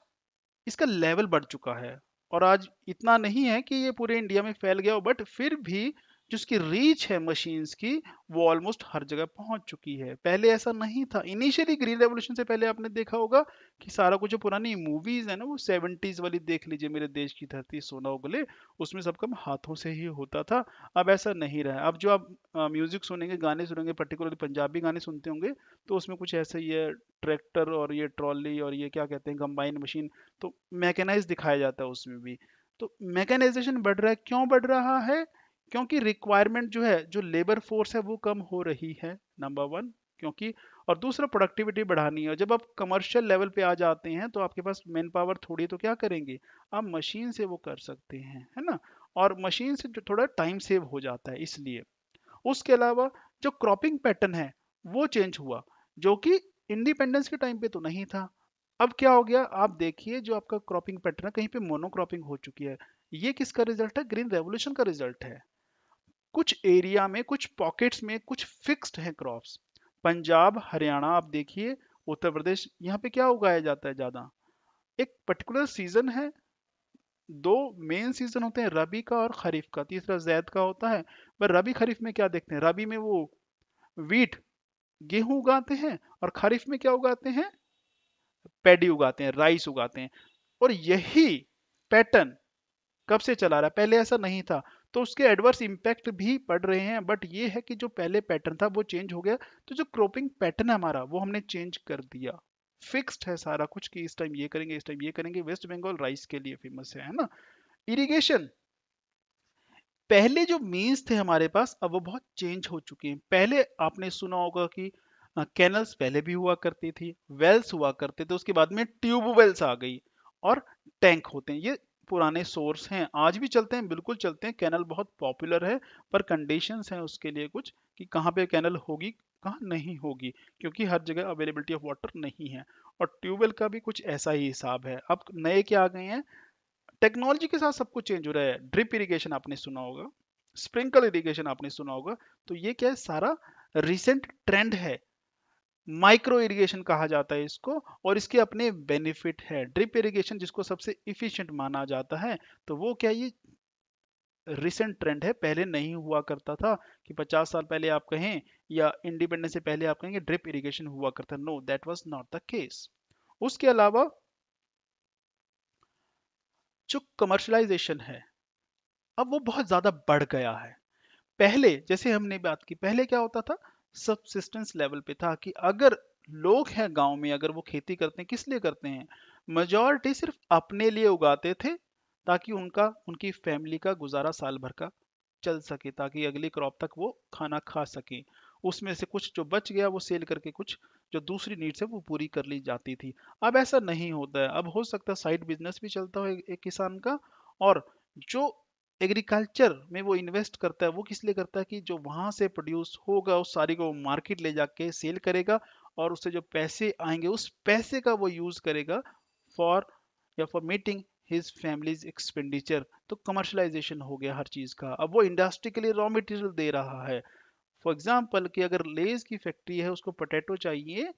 इसका लेवल बढ़ चुका है, और आज इतना नहीं है कि ये पूरे इंडिया में फैल गया हो, बट फिर भी जो उसकी रीच है मशीन्स की, वो ऑलमोस्ट हर जगह पहुंच चुकी है। पहले ऐसा नहीं था। इनिशियली ग्रीन रेवोल्यूशन से पहले आपने देखा होगा कि सारा कुछ जो पुरानी मूवीज है ना, वो 70s वाली देख लीजिए, मेरे देश की धरती सोना उगले, उसमें सब काम हाथों से ही होता था। अब ऐसा नहीं रहा। अब जो आप म्यूजिक सुनेंगे, गाने सुनेंगे, पर्टिकुलरली पंजाबी गाने सुनते होंगे, तो उसमें कुछ ऐसा ही है, ट्रैक्टर और ये ट्रॉली और ये क्या कहते हैं, कंबाइन मशीन, तो मैकेनाइज दिखाया जाता है उसमें भी। तो मैकेनाइजेशन बढ़ रहा है। क्यों बढ़ रहा है? क्योंकि रिक्वायरमेंट जो है, जो लेबर फोर्स है, वो कम हो रही है, नंबर वन। क्योंकि और दूसरा, प्रोडक्टिविटी बढ़ानी है। जब आप कमर्शियल लेवल पे आ जाते हैं तो आपके पास मैन पावर थोड़ी, तो क्या करेंगे आप, मशीन से वो कर सकते हैं, है ना। और मशीन से जो थोड़ा टाइम सेव हो जाता है, इसलिए। उसके अलावा जो क्रॉपिंग पैटर्न है वो चेंज हुआ, जो कि इंडिपेंडेंस के टाइम पे तो नहीं था। अब क्या हो गया, आप देखिए जो आपका क्रॉपिंग पैटर्न है, कहीं पे मोनोक्रॉपिंग हो चुकी है। ये किसका रिजल्ट है? ग्रीन रेवोल्यूशन का रिजल्ट है। कुछ एरिया में, कुछ पॉकेट्स में कुछ फिक्स्ड है क्रॉप्स। पंजाब, हरियाणा आप देखिए, उत्तर प्रदेश, यहाँ पे क्या उगाया जाता है ज्यादा? एक पर्टिकुलर सीजन है। दो मेन सीजन होते हैं, रबी का और खरीफ का, तीसरा जैद का होता है। पर रबी खरीफ में क्या देखते हैं, रबी में वो वीट, गेहूं उगाते हैं, और खरीफ में क्या उगाते हैं, पैडी उगाते हैं, राइस उगाते हैं। और यही पैटर्न कब से चला रहा है? पहले ऐसा नहीं था। तो उसके एडवर्स इम्पैक्ट भी पड़ रहे हैं, बट ये है कि जो पहले पैटर्न था वो चेंज हो गया। तो जो क्रॉपिंग पैटर्न है हमारा, वो हमने चेंज कर दिया। फिक्स्ड है सारा कुछ कि इस टाइम ये करेंगे, इस टाइम ये करेंगे। वेस्ट बंगाल राइस के लिए फेमस है ना। इरिगेशन, पहले जो मीन्स थे हमारे पास, अब वो बहुत चेंज हो चुके हैं। पहले आपने सुना होगा कि कैनल्स पहले भी हुआ करती थी, वेल्स हुआ करते थे, उसके बाद में ट्यूब वेल्स आ गई, और टैंक होते हैं। ये पुराने सोर्स हैं, आज भी चलते हैं, बिल्कुल चलते हैं। कैनल बहुत पॉपुलर है, पर कंडीशंस हैं उसके लिए कुछ, कि कहाँ पे कैनल होगी, कहाँ नहीं होगी, क्योंकि हर जगह अवेलेबिलिटी ऑफ वाटर नहीं है। और ट्यूबवेल का भी कुछ ऐसा ही हिसाब है। अब नए क्या आ गए हैं, टेक्नोलॉजी के साथ सब कुछ चेंज हो रहा है। ड्रिप इरिगेशन आपने सुना होगा, स्प्रिंकल इरिगेशन आपने सुना होगा। तो ये क्या है, सारा रिसेंट ट्रेंड है। माइक्रो इरिगेशन कहा जाता है इसको, और इसके अपने बेनिफिट है। ड्रिप इरिगेशन जिसको सबसे इफिशिएंट माना जाता है, तो वो क्या, ये रिसेंट ट्रेंड है, पहले नहीं हुआ करता था कि 50 साल पहले आप कहें या इंडिपेंडेंस से पहले आप कहेंगे ड्रिप इरिगेशन हुआ करता, know that was not the case. उसके अलावा जो कमर्शलाइजेशन है, अब वो बहुत ज्यादा बढ़ गया है। पहले जैसे हमने बात की, पहले क्या होता था, सबसिस्टेंस लेवल पे था कि अगर लोग हैं गांव में, अगर वो खेती करते हैं, किस लिए करते हैं, मेजॉरिटी सिर्फ अपने लिए उगाते थे, ताकि उनका, उनकी फैमिली का गुजारा साल भर का चल सके, ताकि अगली क्रॉप तक वो खाना खा सके। उसमें से कुछ जो बच गया वो सेल करके कुछ जो दूसरी नीड्स है वो पूरी कर ली जाती थी। अब ऐसा नहीं होता है, अब हो सकता है साइड बिजनेस भी चलता हो एक किसान का, और जो एग्रीकल्चर में वो इन्वेस्ट करता है वो किस लिए करता है कि जो वहां से प्रोड्यूस होगा उस सारी को वो मार्केट ले जाके सेल करेगा, और उससे जो पैसे आएंगे उस पैसे का वो यूज करेगा फॉर, या for meeting his families expenditure. तो कमर्शलाइजेशन हो गया हर चीज का, अब वो इंडस्ट्री के लिए रॉ मटेरियल दे रहा है। फॉर एग्जाम्पल कि अगर लेज की फैक्ट्री है, उसको पोटैटो चाहिए,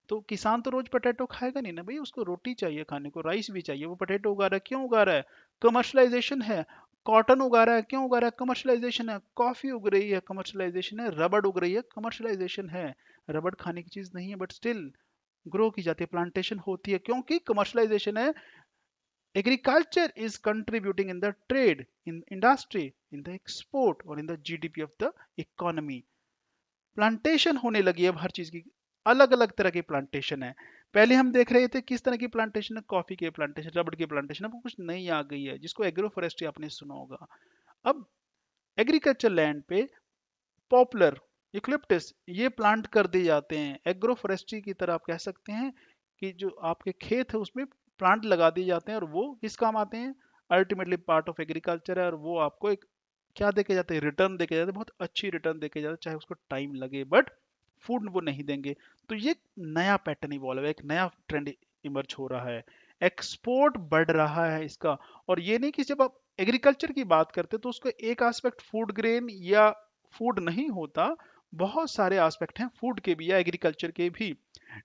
तो किसान तो रोज पोटैटो खाएगा नहीं ना भाई, उसको रोटी चाहिए खाने को, राइस भी चाहिए। वो पोटैटो उगा रहा है, क्यों उगा रहा है, कमर्शलाइजेशन है। कॉटन उगा रहा है, क्यों उगा रहा है, कमर्शलाइजेशन है। कॉफी उग रही है, कमर्शलाइजेशन है। रबड़ उग रही है, कमर्शलाइजेशन है। रबड़ खाने की चीज नहीं है, बट स्टिल ग्रो की जाती है, प्लांटेशन होती है, क्योंकि कमर्शलाइजेशन है। Agriculture is contributing in the trade, in industry, in the export or in the GDP of the economy. Plantation होने लगी है अब हर चीज की, अलग अलग तरह की प्लांटेशन है। पहले हम देख रहे थे किस तरह की प्लांटेशन है, कॉफी के प्लांटेशन, रबड़ की प्लांटेशन, अब कुछ नई आ गई है जिसको एग्रो फॉरेस्ट्री आपने सुना होगा। अब एग्रीकल्चर लैंड पे पॉपुलर यूकलिप्टस ये प्लांट कर दिए जाते हैं, एग्रो फॉरेस्ट्री की तरह आप कह सकते हैं कि जो आपके खेत है उसमें प्लांट लगा दिए जाते हैं, और वो किस काम आते हैं, अल्टीमेटली पार्ट ऑफ एग्रीकल्चर है, और वो आपको एक क्या देके जाते हैं, रिटर्न देके जाते हैं, बहुत अच्छी रिटर्न देके जाते हैं, चाहे उसको टाइम लगे, बट फूड वो नहीं देंगे। तो ये नया पैटर्न इवॉल्व है, एक नया ट्रेंड इमर्ज हो रहा है, एक्सपोर्ट बढ़ रहा है इसका। और ये नहीं कि जब आप एग्रीकल्चर की बात करते तो उसका एक एस्पेक्ट फूड ग्रेन या फूड नहीं होता, बहुत सारे एस्पेक्ट हैं फूड के भी या एग्रीकल्चर के भी।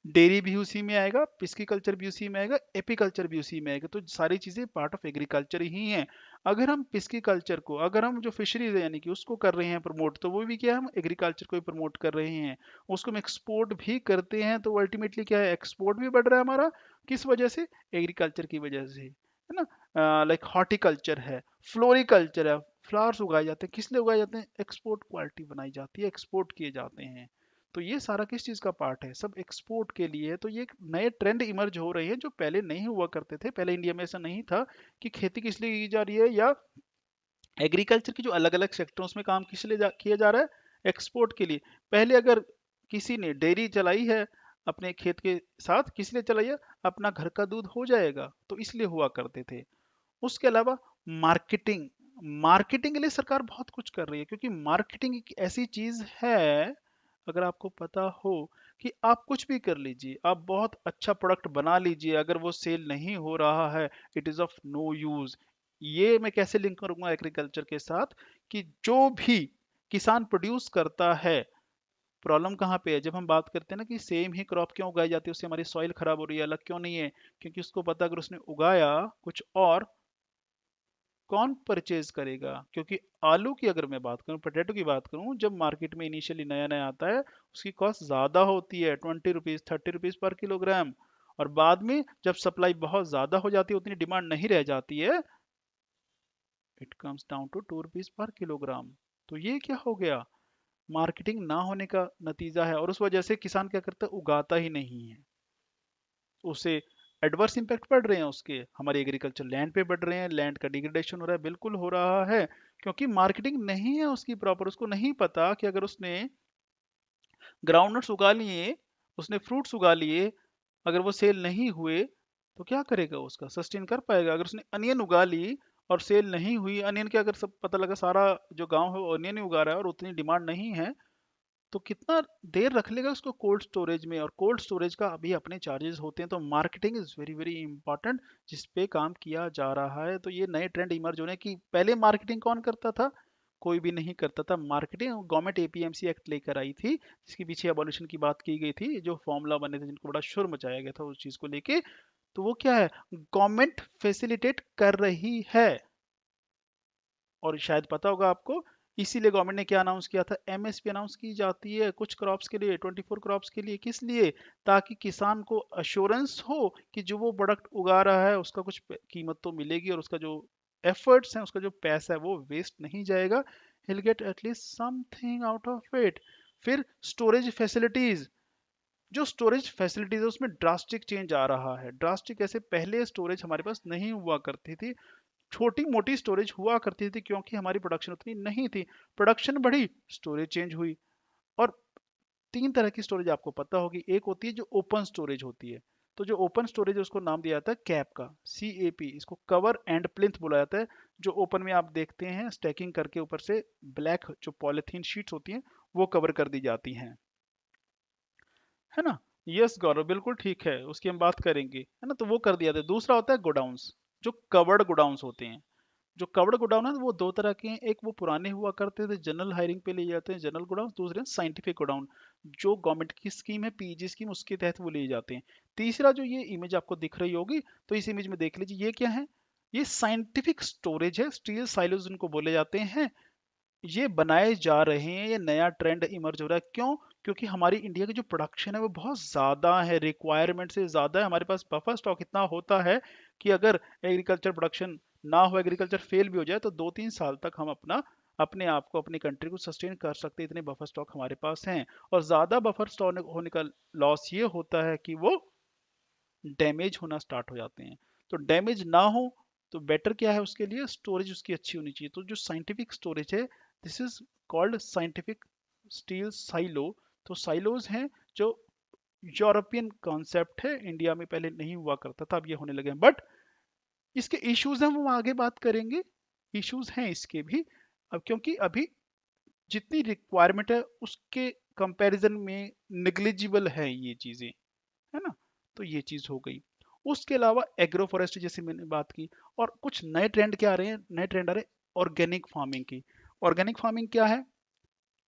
डेयरी भी उसी में आएगा, पिस्किकल्चर भी उसी में आएगा, एपीकल्चर भी उसी में आएगा, तो सारी चीजें पार्ट ऑफ एग्रीकल्चर ही हैं। अगर हम पिस्किकल्चर को, अगर हम जो फिशरीज है यानी कि उसको कर रहे हैं प्रमोट, तो वो भी क्या है, हम एग्रीकल्चर को ही प्रमोट कर रहे हैं। उसको हम एक्सपोर्ट भी करते हैं, तो अल्टीमेटली क्या है, एक्सपोर्ट भी बढ़ रहा है हमारा, किस वजह से, एग्रीकल्चर की वजह से, है ना। लाइक हॉर्टिकल्चर है, फ्लोरिकल्चर है, फ्लावर्स उगाए जाते हैं, किस लिए उगाए जाते हैं, एक्सपोर्ट क्वालिटी बनाई जाती है, एक्सपोर्ट किए जाते हैं। तो ये सारा किस चीज का पार्ट है, सब एक्सपोर्ट के लिए है। तो ये एक नए ट्रेंड इमर्ज हो रहे हैं जो पहले नहीं हुआ करते थे। पहले इंडिया में ऐसा नहीं था कि खेती किस लिए की जा रही है, या एग्रीकल्चर की जो अलग अलग सेक्टरों में काम किस लिए किया जा रहा है, एक्सपोर्ट के लिए। पहले अगर किसी ने डेयरी चलाई है अपने खेत के साथ, किस लिए चलाई है, अपना घर का दूध हो जाएगा, तो इसलिए हुआ करते थे। उसके अलावा मार्केटिंग, मार्केटिंग के लिए सरकार बहुत कुछ कर रही है, क्योंकि मार्केटिंग एक ऐसी चीज है, अगर आपको पता हो कि आप कुछ भी कर लीजिए, आप बहुत अच्छा प्रोडक्ट बना लीजिए, अगर वो सेल नहीं हो रहा है, it is of no use. ये मैं कैसे लिंक करूंगा एग्रीकल्चर के साथ, कि जो भी किसान प्रोड्यूस करता है, प्रॉब्लम कहाँ पे है, जब हम बात करते हैं ना कि सेम ही क्रॉप क्यों उगाई जाती है, उससे हमारी सॉइल खराब हो रही है, अलग क्यों नहीं है, क्योंकि उसको पता अगर उसने उगाया कुछ और, कौन परचेज करेगा। क्योंकि आलू की अगर मैं बात करूं, पोटैटो की बात करूं, जब मार्केट में इनिशियली नया नया आता है, उसकी कॉस्ट ज्यादा होती है, 20 रुपीज 30 रुपीज पर किलोग्राम। और बाद में जब सप्लाई बहुत ज्यादा हो जाती है, उतनी डिमांड नहीं रह जाती है, it comes down to 2 rupees per kilogram. तो ये क्या हो गया, मार्केटिंग ना होने का नतीजा है, और उस वजह से किसान क्या करता है, उगाता ही नहीं है। उसे एडवर्स इम्पैक्ट पड़ रहे हैं, उसके हमारे एग्रीकल्चर लैंड पे पड़ रहे हैं, लैंड का डिग्रेडेशन हो रहा है, बिल्कुल हो रहा है, क्योंकि मार्केटिंग नहीं है उसकी प्रॉपर। उसको नहीं पता कि अगर उसने ग्राउंडनट्स उगा लिए, उसने फ्रूट्स उगा लिए, अगर वो सेल नहीं हुए तो क्या करेगा, उसका सस्टेन कर पाएगा। अगर उसने अनियन उगा ली और सेल नहीं हुई, अनियन के अगर सब पता लगा सारा जो गांव है वो अनियन ही उगा रहा है और उतनी डिमांड नहीं है, तो कितना देर रख लेगा उसको कोल्ड स्टोरेज में, और कोल्ड स्टोरेज का अभी अपने चार्जेस होते हैं। तो marketing is very very important, जिस पे काम किया जा रहा है। तो ये नए ट्रेंड इमर्ज होने की, पहले मार्केटिंग कौन करता था, कोई भी नहीं करता था। मार्केटिंग गवर्नमेंट एपीएमसी एक्ट लेकर आई थी, जिसके पीछे एबॉलिशन की बात की गई थी, जो फॉर्मूला बने थे जिनको बड़ा शोर मचाया गया था उस चीज को लेके। तो वो क्या है, गवर्नमेंट फैसिलिटेट कर रही है। और शायद पता होगा आपको, इसीलिए गवर्नमेंट ने क्या अनाउंस किया था, एमएसपी अनाउंस की जाती है कुछ क्रॉप्स के लिए, 24 क्रॉप्स के लिए। किस लिए? ताकि किसान को अश्योरेंस हो कि जो वो प्रोडक्ट उगा रहा है उसका कुछ कीमत तो मिलेगी, और उसका जो एफर्ट्स है, उसका जो पैसा है वो वेस्ट नहीं जाएगा। he'll get at least something out of it। फिर स्टोरेज फैसिलिटीज, जो स्टोरेज फैसिलिटीज है उसमें ड्रास्टिक चेंज आ रहा है। ड्रास्टिक ऐसे, पहले स्टोरेज हमारे पास नहीं हुआ करती थी, छोटी मोटी स्टोरेज हुआ करती थी क्योंकि हमारी प्रोडक्शन उतनी नहीं थी। प्रोडक्शन बढ़ी, स्टोरेज चेंज हुई। और तीन तरह की स्टोरेज आपको पता होगी। एक होती है जो ओपन स्टोरेज होती है, तो जो ओपन स्टोरेज है उसको नाम दिया जाता है कैप का, CAP। इसको कवर एंड प्लिंथ बोला जाता है। जो ओपन में आप देखते हैं स्टैकिंग करके ऊपर से ब्लैक जो पॉलिथीन शीट्स होती हैं वो कवर कर दी जाती हैं, है ना। यस गौरव, बिल्कुल ठीक है, उसकी हम बात करेंगे, है ना। तो वो कर दिया था। दूसरा होता है गोडाउंस, जो कवर्ड गोडाउंस होते हैं। जो कवर्ड गोडाउन है वो दो तरह के हैं। एक वो पुराने हुआ करते थे, जनरल हायरिंग पे ले जाते हैं जनरल गोडाउन। दूसरे साइंटिफिक गोडाउन, जो गवर्नमेंट की स्कीम है, पीजी स्कीम, उसके तहत वो ले जाते हैं। तीसरा जो ये इमेज आपको दिख रही होगी, तो इस इमेज में देख लीजिए, ये क्या है, ये साइंटिफिक स्टोरेज है। स्टील साइलोज इनको बोले जाते हैं। ये बनाए जा रहे हैं, ये नया ट्रेंड इमर्ज हो रहा है। क्यों? क्योंकि हमारी इंडिया की जो प्रोडक्शन है वो बहुत ज़्यादा है, रिक्वायरमेंट से ज़्यादा है। हमारे पास बफर स्टॉक इतना होता है कि अगर एग्रीकल्चर प्रोडक्शन ना हो, एग्रीकल्चर फेल भी हो जाए, तो 2-3 साल तक हम अपने आप को, अपनी कंट्री को सस्टेन कर सकते हैं। इतने बफर स्टॉक हमारे पास हैं। और ज़्यादा बफर स्टॉक होने का लॉस ये होता है कि वो डैमेज होना स्टार्ट हो जाते हैं। तो डैमेज ना हो तो बेटर क्या है, उसके लिए स्टोरेज उसकी अच्छी होनी चाहिए। तो जो साइंटिफिक स्टोरेज है, this is called scientific steel silo. तो साइलोज हैं जो यूरोपियन कॉन्सेप्ट है, इंडिया में पहले नहीं हुआ करता था, अब ये होने लगे हैं। बट इसके इश्यूज हैं, वो आगे बात करेंगे। इश्यूज हैं इसके भी, अब क्योंकि अभी जितनी रिक्वायरमेंट है उसके कंपैरिजन में निग्लिजिबल है ये चीजें, है ना। तो ये चीज हो गई। उसके अलावा एग्रो फॉरेस्ट्री जैसे मैंने बात की। और कुछ नए ट्रेंड क्या आ रहे हैं, नए ट्रेंड आ रहे हैं ऑर्गेनिक फार्मिंग की। ऑर्गेनिक फार्मिंग क्या है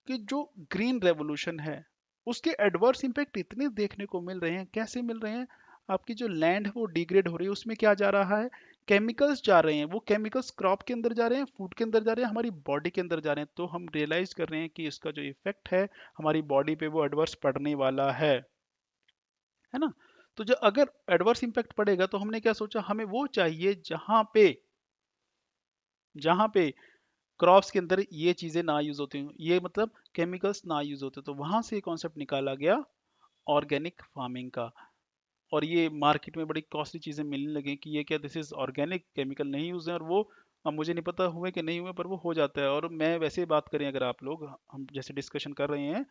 कि जो ग्रीन रेवोल्यूशन है उसके एडवर्स इम्पैक्ट इतने देखने को मिल रहे हैं। कैसे मिल रहे हैं? आपकी जो लैंड है वो डिग्रेड हो रही है, उसमें क्या जा रहा है, केमिकल्स जा रहे हैं। वो केमिकल्स क्रॉप के अंदर जा रहे हैं, फूड के अंदर जा रहे हैं, हमारी बॉडी के अंदर जा रहे हैं। तो हम रियलाइज कर रहे हैं कि इसका जो इफेक्ट है हमारी बॉडी पे वो एडवर्स पड़ने वाला है ना। तो जो अगर एडवर्स इम्पैक्ट पड़ेगा तो हमने क्या सोचा, हमें वो चाहिए जहां पे क्रॉप्स के अंदर ये चीजें ना यूज होती हूँ, ये मतलब केमिकल्स ना यूज होते। तो वहां से कॉन्सेप्ट निकाला गया ऑर्गेनिक फार्मिंग का। और ये मार्केट में बड़ी कॉस्टली चीजें मिलने लगी कि ये क्या, दिस इज ऑर्गेनिक, केमिकल नहीं यूज है। और वो, अब मुझे नहीं पता हुए कि नहीं हुए, पर वो हो जाता है। और मैं वैसे बात करें, अगर आप लोग, हम जैसे डिस्कशन कर रहे हैं,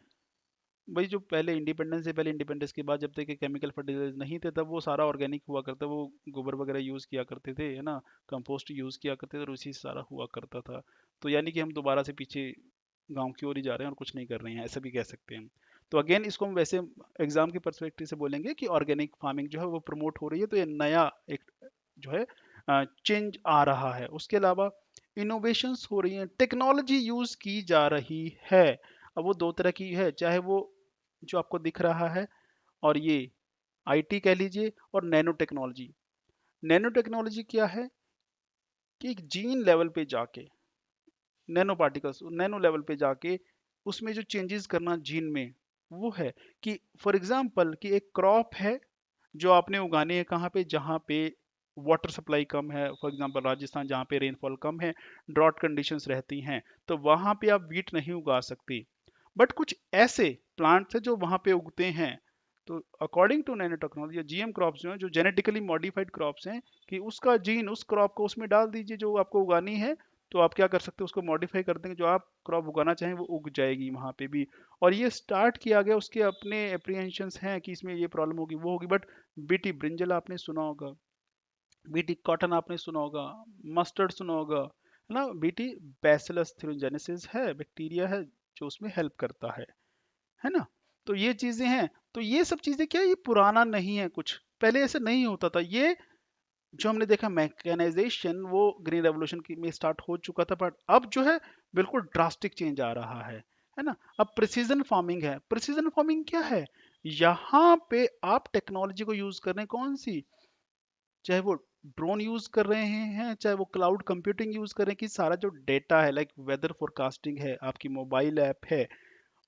भाई जो पहले इंडिपेंडेंस से पहले, इंडिपेंडेंस के बाद, जब तक के केमिकल फर्टिलाइजर नहीं थे, तब वो सारा ऑर्गेनिक हुआ करता, वो गोबर वगैरह यूज़ किया करते थे, है ना। कंपोस्ट यूज़ किया करते थे, और उसी से सारा हुआ करता था। तो यानी कि हम दोबारा से पीछे गांव की ओर ही जा रहे हैं और कुछ नहीं कर रहे हैं, ऐसा भी कह सकते हैं। तो अगेन इसको हम वैसे एग्जाम के पर्सपेक्टिव से बोलेंगे कि ऑर्गेनिक फार्मिंग जो है वो प्रमोट हो रही है। तो ये नया एक जो है चेंज आ रहा है। उसके अलावा इनोवेशंस हो रही हैं, टेक्नोलॉजी यूज की जा रही है। अब वो दो तरह की है, चाहे वो जो आपको दिख रहा है, और ये आईटी कह लीजिए, और नैनो टेक्नोलॉजी। नैनो टेक्नोलॉजी क्या है कि एक जीन लेवल पे जाके, नैनो पार्टिकल्स नैनो लेवल पे जाके उसमें जो चेंजेस करना जीन में, वो है कि फॉर एग्जांपल कि एक क्रॉप है जो आपने उगानी है कहाँ पे, जहाँ पे वाटर सप्लाई कम है। फॉर एग्जांपल राजस्थान, जहाँ पे रेनफॉल कम है, ड्रॉट कंडीशंस रहती हैं, तो वहाँ पे आप वीट नहीं उगा सकती। बट कुछ ऐसे प्लांट्स हैं जो वहाँ पे उगते हैं। तो according to nano technology, GM crops जो हैं, जो जेनेटिकली मॉडिफाइड क्रॉप्स हैं, कि उसका जीन उस क्रॉप को उसमें डाल दीजिए जो आपको उगानी है, तो आप क्या कर सकते हो, उसको मॉडिफाई कर देंगे, जो आप क्रॉप उगाना चाहें वो उग जाएगी वहाँ पे भी। और ये स्टार्ट किया गया, उसके अपने एप्रीहेंशंस हैं कि इसमें ये प्रॉब्लम होगी, वो होगी। बट बीटी ब्रिंजल आपने सुना होगा, बीटी कॉटन आपने सुना होगा, मस्टर्ड सुना होगा, है ना। बीटी बैसिलस थ्यूरोजेनेसिस है, बैक्टीरिया है जो उसमें हेल्प करता है ना। तो ये चीजें हैं। तो ये सब चीजें क्या है, ये पुराना नहीं है, कुछ पहले ऐसे नहीं होता था। ये जो हमने देखा मैकेनाइजेशन वो ग्रीन रेवोल्यूशन की में स्टार्ट हो चुका था, बट अब जो है बिल्कुल ड्रास्टिक चेंज आ रहा है ना। अब प्रिसीजन फार्मिंग है। प्रिसीजन फार्मिंग क्या है? यहाँ पे आप टेक्नोलॉजी को यूज कर रहे हैं, कौन सी, चाहे वो ड्रोन यूज कर रहे हैं, चाहे वो क्लाउड कंप्यूटिंग यूज कर रहे हैं, कि सारा जो डेटा है लाइक वेदर फोरकास्टिंग है, आपकी मोबाइल ऐप है,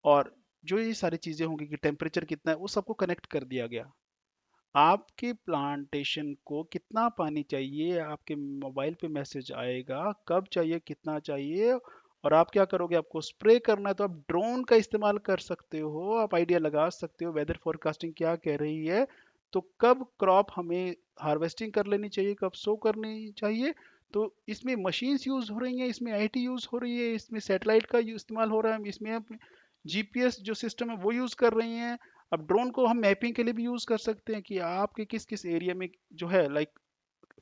और जो ये सारी चीजें होंगी कि टेम्परेचर कितना है, वो सबको कनेक्ट कर दिया गया। आपके प्लांटेशन को कितना पानी चाहिए, आपके मोबाइल पे मैसेज आएगा, कब चाहिए, कितना चाहिए, और आप क्या करोगे, आपको स्प्रे करना है तो आप ड्रोन का इस्तेमाल कर सकते हो। आप आइडिया लगा सकते हो वेदर फोरकास्टिंग क्या कह रही है, तो कब क्रॉप हमें हार्वेस्टिंग कर लेनी चाहिए, कब सो करनी चाहिए। तो इसमें मशीन्स यूज हो रही हैं, इसमें आईटी यूज हो रही है, इसमें सैटेलाइट का इस्तेमाल हो रहा है, इसमें आप जीपीएस जो सिस्टम है वो यूज कर रही हैं। अब ड्रोन को हम मैपिंग के लिए भी यूज कर सकते हैं कि आपके किस किस एरिया में जो है लाइक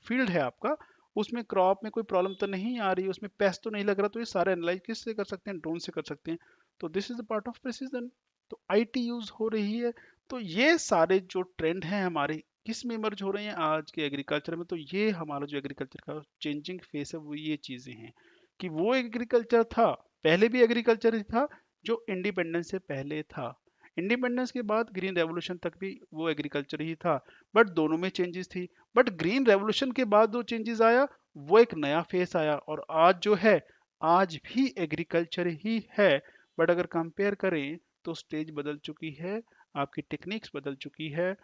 फील्ड है आपका, उसमें क्रॉप में कोई प्रॉब्लम तो नहीं आ रही, उसमें पेस्ट तो नहीं लग रहा, तो ये सारे एनालाइज किससे कर सकते हैं, ड्रोन से कर सकते हैं। तो this is a part of precision. तो आईटी यूज हो रही है। तो ये सारे जो ट्रेंड हैं हमारे किस में इमर्ज हो रहे हैं आज के एग्रीकल्चर में, तो ये हमारा जो एग्रीकल्चर का चेंजिंग फेस है वो ये चीजें हैं कि वो एग्रीकल्चर था, पहले भी एग्रीकल्चर ही था जो इंडिपेंडेंस से पहले था, इंडिपेंडेंस के बाद ग्रीन रेवोल्यूशन तक भी वो एग्रीकल्चर ही था, बट दोनों में चेंजेस थी। बट ग्रीन रेवोल्यूशन के बाद जो चेंजेस आया वो एक नया फेस आया, और आज जो है, आज भी एग्रीकल्चर ही है, बट अगर कंपेयर करें तो स्टेज बदल चुकी है, आपकी टेक्निक्स बदल चुकी है।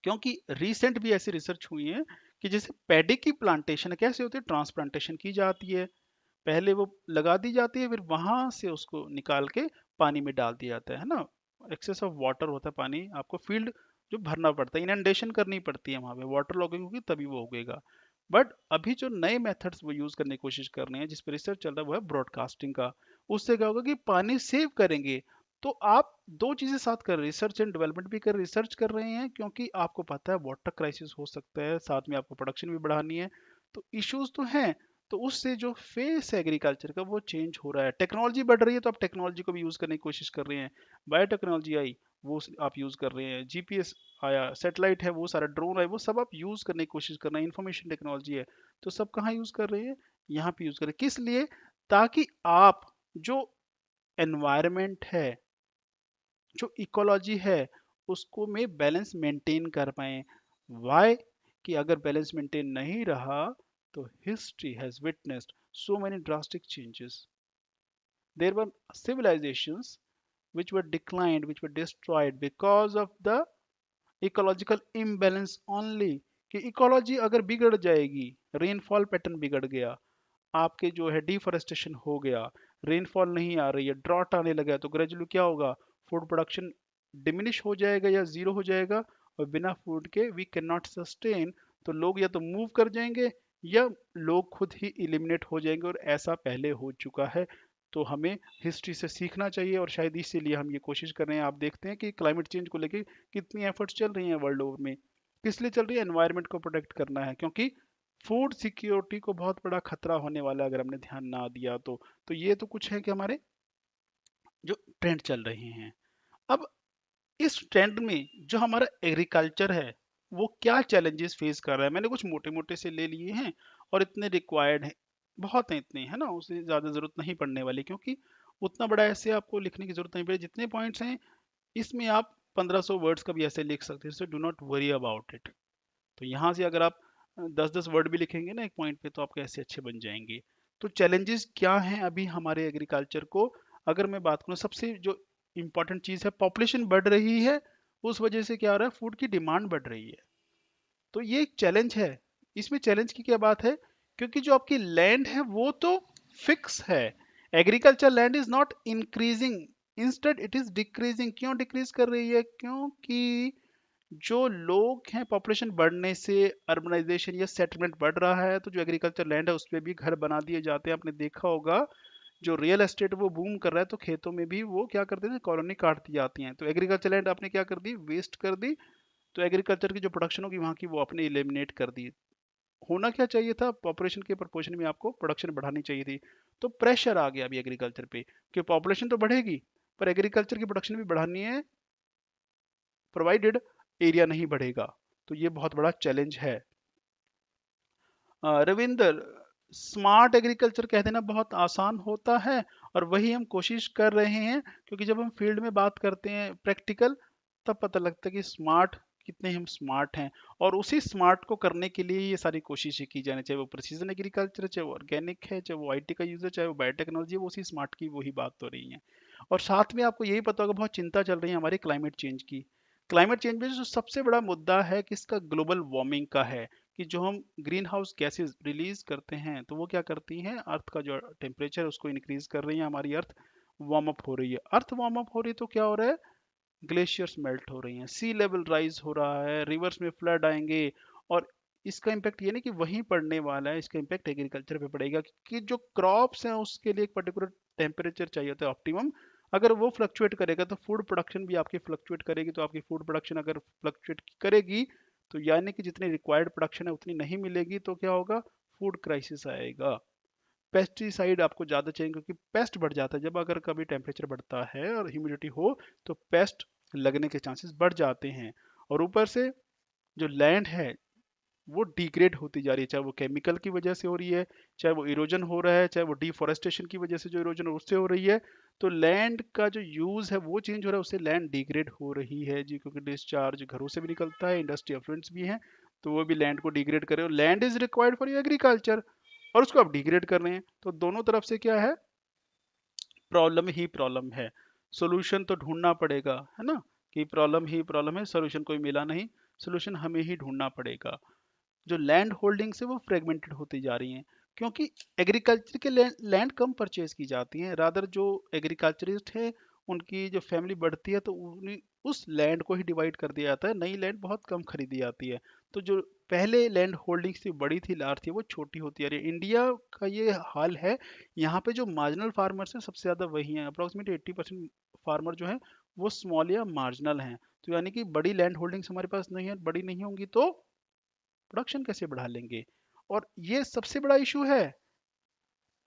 क्योंकि रिसेंट भी ऐसी रिसर्च हुई है कि जैसे पैडी की प्लांटेशन कैसे होती है, ट्रांसप्लांटेशन की जाती है, पहले वो लगा दी जाती है, फिर वहां से उसको निकाल के पानी में डाल दिया जाता है ना। एक्सेस ऑफ वाटर होता है, पानी आपको फील्ड जो भरना पड़ता है, इनंडेशन करनी पड़ती है वहां पे, वाटर लॉगिंग होगी तभी वो उगेगा। बट अभी जो नए मेथड्स वो यूज करने की कोशिश कर रहे हैं, जिस पर रिसर्च चल रहा है, वो है ब्रॉडकास्टिंग का। उससे क्या होगा कि पानी सेव करेंगे। तो आप दो चीजें साथ कर, रिसर्च एंड डेवलपमेंट भी कर, रिसर्च कर रहे हैं क्योंकि आपको पता है वाटर क्राइसिस हो सकता है, साथ में आपको प्रोडक्शन भी बढ़ानी है, तो इश्यूज तो हैं। तो उससे जो फेस है एग्रीकल्चर का वो चेंज हो रहा है, टेक्नोलॉजी बढ़ रही है तो आप टेक्नोलॉजी को भी यूज करने की कोशिश कर रहे हैं, बायोटेक्नोलॉजी आई वो आप यूज कर रहे हैं, जीपीएस आया, सैटेलाइट है, वो सारा ड्रोन आए, वो सब आप यूज करने की कोशिश कर रहे हैं, इंफॉर्मेशन टेक्नोलॉजी है, तो सब कहाँ यूज कर रहे हैं, यहाँ पे यूज कर रहे हैं। किस लिए? ताकि आप जो एनवायरमेंट है, जो इकोलॉजी है, उसको में बैलेंस मेंटेन कर पाए। वाई? कि अगर बैलेंस मेंटेन नहीं रहा तो history has witnessed so many drastic changes. There were civilizations which were declined, which were destroyed because of the ecological imbalance only। कि इकोलॉजी अगर बिगड़ जाएगी, रेनफॉल पैटर्न बिगड़ गया, आपके जो है डिफोरेस्टेशन हो गया, रेनफॉल नहीं आ रही है, ड्रॉट आने लगा, तो ग्रेजुअली क्या होगा, फूड प्रोडक्शन डिमिनिश हो जाएगा या जीरो हो जाएगा, और बिना फूड के वी कैन नॉट सस्टेन। तो लोग या तो मूव कर जाएंगे या लोग खुद ही इलिमिनेट हो जाएंगे, और ऐसा पहले हो चुका है। तो हमें हिस्ट्री से सीखना चाहिए, और शायद इसीलिए हम ये कोशिश कर रहे हैं। आप देखते हैं कि क्लाइमेट चेंज को लेकर कितनी एफर्ट्स चल रही हैं वर्ल्ड ओवर में, किस लिए चल रही है, एनवायरनमेंट को प्रोटेक्ट करना है, क्योंकि फूड सिक्योरिटी को बहुत बड़ा खतरा होने वाला है अगर हमने ध्यान ना दिया तो ये तो कुछ है कि हमारे जो ट्रेंड चल रहे हैं। अब इस ट्रेंड में जो हमारा एग्रीकल्चर है वो क्या चैलेंजेस फेस कर रहा है, मैंने कुछ मोटे मोटे से ले लिए हैं, और इतने रिक्वायर्ड हैं, बहुत हैं इतने, है ना, उससे ज़्यादा ज़रूरत नहीं पड़ने वाली, क्योंकि उतना बड़ा ऐसे आपको लिखने की ज़रूरत नहीं पड़े, जितने पॉइंट्स हैं इसमें आप 1500 वर्ड्स का भी ऐसे लिख सकते हैं, so do not worry about it. तो यहाँ से अगर आप 10-10 वर्ड भी लिखेंगे ना एक पॉइंट पे, तो आपके ऐसे अच्छे बन जाएंगे। तो चैलेंजेस क्या हैं अभी हमारे एग्रीकल्चर को, अगर मैं बात करूँ, सबसे जो इम्पोर्टेंट चीज़ है, पॉपुलेशन बढ़ रही है, उस वजह से क्या हो रहा है, फूड की डिमांड बढ़ रही है। तो ये एक चैलेंज है। इसमें चैलेंज की क्या बात है, क्योंकि जो आपकी लैंड है वो तो फिक्स है, agriculture land is not increasing, instead it is decreasing. क्यों डिक्रीज कर रही है? क्योंकि जो लोग हैं, पॉपुलेशन बढ़ने से अर्बनाइजेशन या सेटलमेंट बढ़ रहा है, तो जो एग्रीकल्चर लैंड है उस पर भी घर बना दिए जाते हैं। आपने देखा होगा जो रियल एस्टेट वो बूम कर रहा है, तो खेतों में भी वो क्या करते थे, कॉलोनी काट दी जाती हैं, तो एग्रीकल्चर लैंड आपने क्या कर दी, वेस्ट कर दी। तो एग्रीकल्चर की जो प्रोडक्शन होगी वहाँ की वो आपने एलिमिनेट कर दी। होना क्या चाहिए था, पॉपुलेशन के प्रोपोर्शन में आपको प्रोडक्शन बढ़ानी चाहिए थी। तो प्रेशर आ गया अभी एग्रीकल्चर पे कि पॉपुलेशन तो बढ़ेगी पर एग्रीकल्चर की प्रोडक्शन भी बढ़ानी है, प्रोवाइडेड एरिया नहीं बढ़ेगा। तो ये बहुत बड़ा चैलेंज है। रविंदर, स्मार्ट एग्रीकल्चर कह देना बहुत आसान होता है, और वही हम कोशिश कर रहे हैं, क्योंकि जब हम फील्ड में बात करते हैं प्रैक्टिकल, तब पता लगता है कि स्मार्ट कितने हम स्मार्ट हैं। और उसी स्मार्ट को करने के लिए ये सारी कोशिशें की जानी, चाहे वो प्रिसीजन एग्रीकल्चर है, चाहे वो ऑर्गेनिक है, चाहे वो आईटी का यूज है, चाहे वो बायोटेक्नोलॉजी है, वो उसी स्मार्ट की वही बात हो रही है। और साथ में आपको यही पता होगा, बहुत चिंता चल रही है हमारे क्लाइमेट चेंज की। क्लाइमेट चेंज में जो सबसे बड़ा मुद्दा है कि इसका ग्लोबल वार्मिंग का है, कि जो हम ग्रीन हाउस गैसेज रिलीज करते हैं, तो वो क्या करती हैं, अर्थ का जो टेम्परेचर है उसको इंक्रीज कर रही है, हमारी अर्थ वार्म अप हो रही है। अर्थ वार्म अप हो रही है तो क्या हो रहा है, ग्लेशियर्स मेल्ट हो रही हैं, सी लेवल राइज हो रहा है, रिवर्स में फ्लड आएंगे। और इसका इम्पैक्ट ये नहीं कि वहीं पड़ने वाला है, इसका इम्पैक्ट एग्रीकल्चर पे पड़ेगा, कि जो क्रॉप्स हैं उसके लिए एक पर्टिकुलर टेम्परेचर चाहिए होता है ऑप्टिमम। अगर वो फ्लक्चुएट करेगा तो फूड प्रोडक्शन भी आपकी फ्लक्चुएट करेगी, तो आपकी फूड प्रोडक्शन अगर फ्लक्चुएट करेगी, तो यानी कि जितनी रिक्वायर्ड प्रोडक्शन है उतनी नहीं मिलेगी, तो क्या होगा, फूड क्राइसिस आएगा। पेस्टिसाइड आपको ज़्यादा चाहिए, क्योंकि पेस्ट बढ़ जाता है जब अगर कभी टेम्परेचर बढ़ता है और ह्यूमिडिटी हो, तो पेस्ट लगने के चांसेस बढ़ जाते हैं। और ऊपर से जो लैंड है वो डिग्रेड होती जा रही है, चाहे वो केमिकल की वजह से हो रही है, चाहे वो इरोजन हो रहा है, चाहे वो डिफोरेस्टेशन की वजह से जो इरोजन उससे हो रही है। तो लैंड का जो यूज है वो चेंज हो रहा है, उससे लैंड डिग्रेड हो रही है जी, क्योंकि डिस्चार्ज घरों से भी निकलता है, इंडस्ट्री एफ्लुएंट्स भी हैं, तो वो भी लैंड को डिग्रेड करे, और land is required for agriculture, और उसको आप डिग्रेड कर रहे हैं। तो दोनों तरफ से क्या है, प्रॉब्लम ही प्रॉब्लम है। सोल्यूशन तो ढूंढना पड़ेगा, है ना, कि प्रॉब्लम ही प्रॉब्लम है, सोल्यूशन कोई मिला नहीं, सोल्यूशन हमें ही ढूंढना पड़ेगा। जो लैंड होल्डिंग्स है वो फ्रेगमेंटेड होती जा रही हैं, क्योंकि एग्रीकल्चर के लैंड कम परचेज की जाती हैं, रादर जो एग्रीकल्चरिस्ट है उनकी जो फैमिली बढ़ती है, तो उस लैंड को ही डिवाइड कर दिया जाता है, नई लैंड बहुत कम खरीदी जाती है। तो जो पहले लैंड होल्डिंग्स थी बड़ी थी, लार्ज थी, वो छोटी होती आ रही है। इंडिया का ये हाल है। यहाँ पे जो मार्जिनल फार्मर्स हैं सबसे ज़्यादा वही हैं, अप्रोक्सीमेटली 80% फार्मर जो हैं वो स्मॉल या मार्जिनल हैं। तो यानी कि बड़ी लैंड होल्डिंग्स हमारे पास नहीं है, बड़ी नहीं होंगी तो प्रोडक्शन कैसे बढ़ा लेंगे। और ये सबसे बड़ा इशू है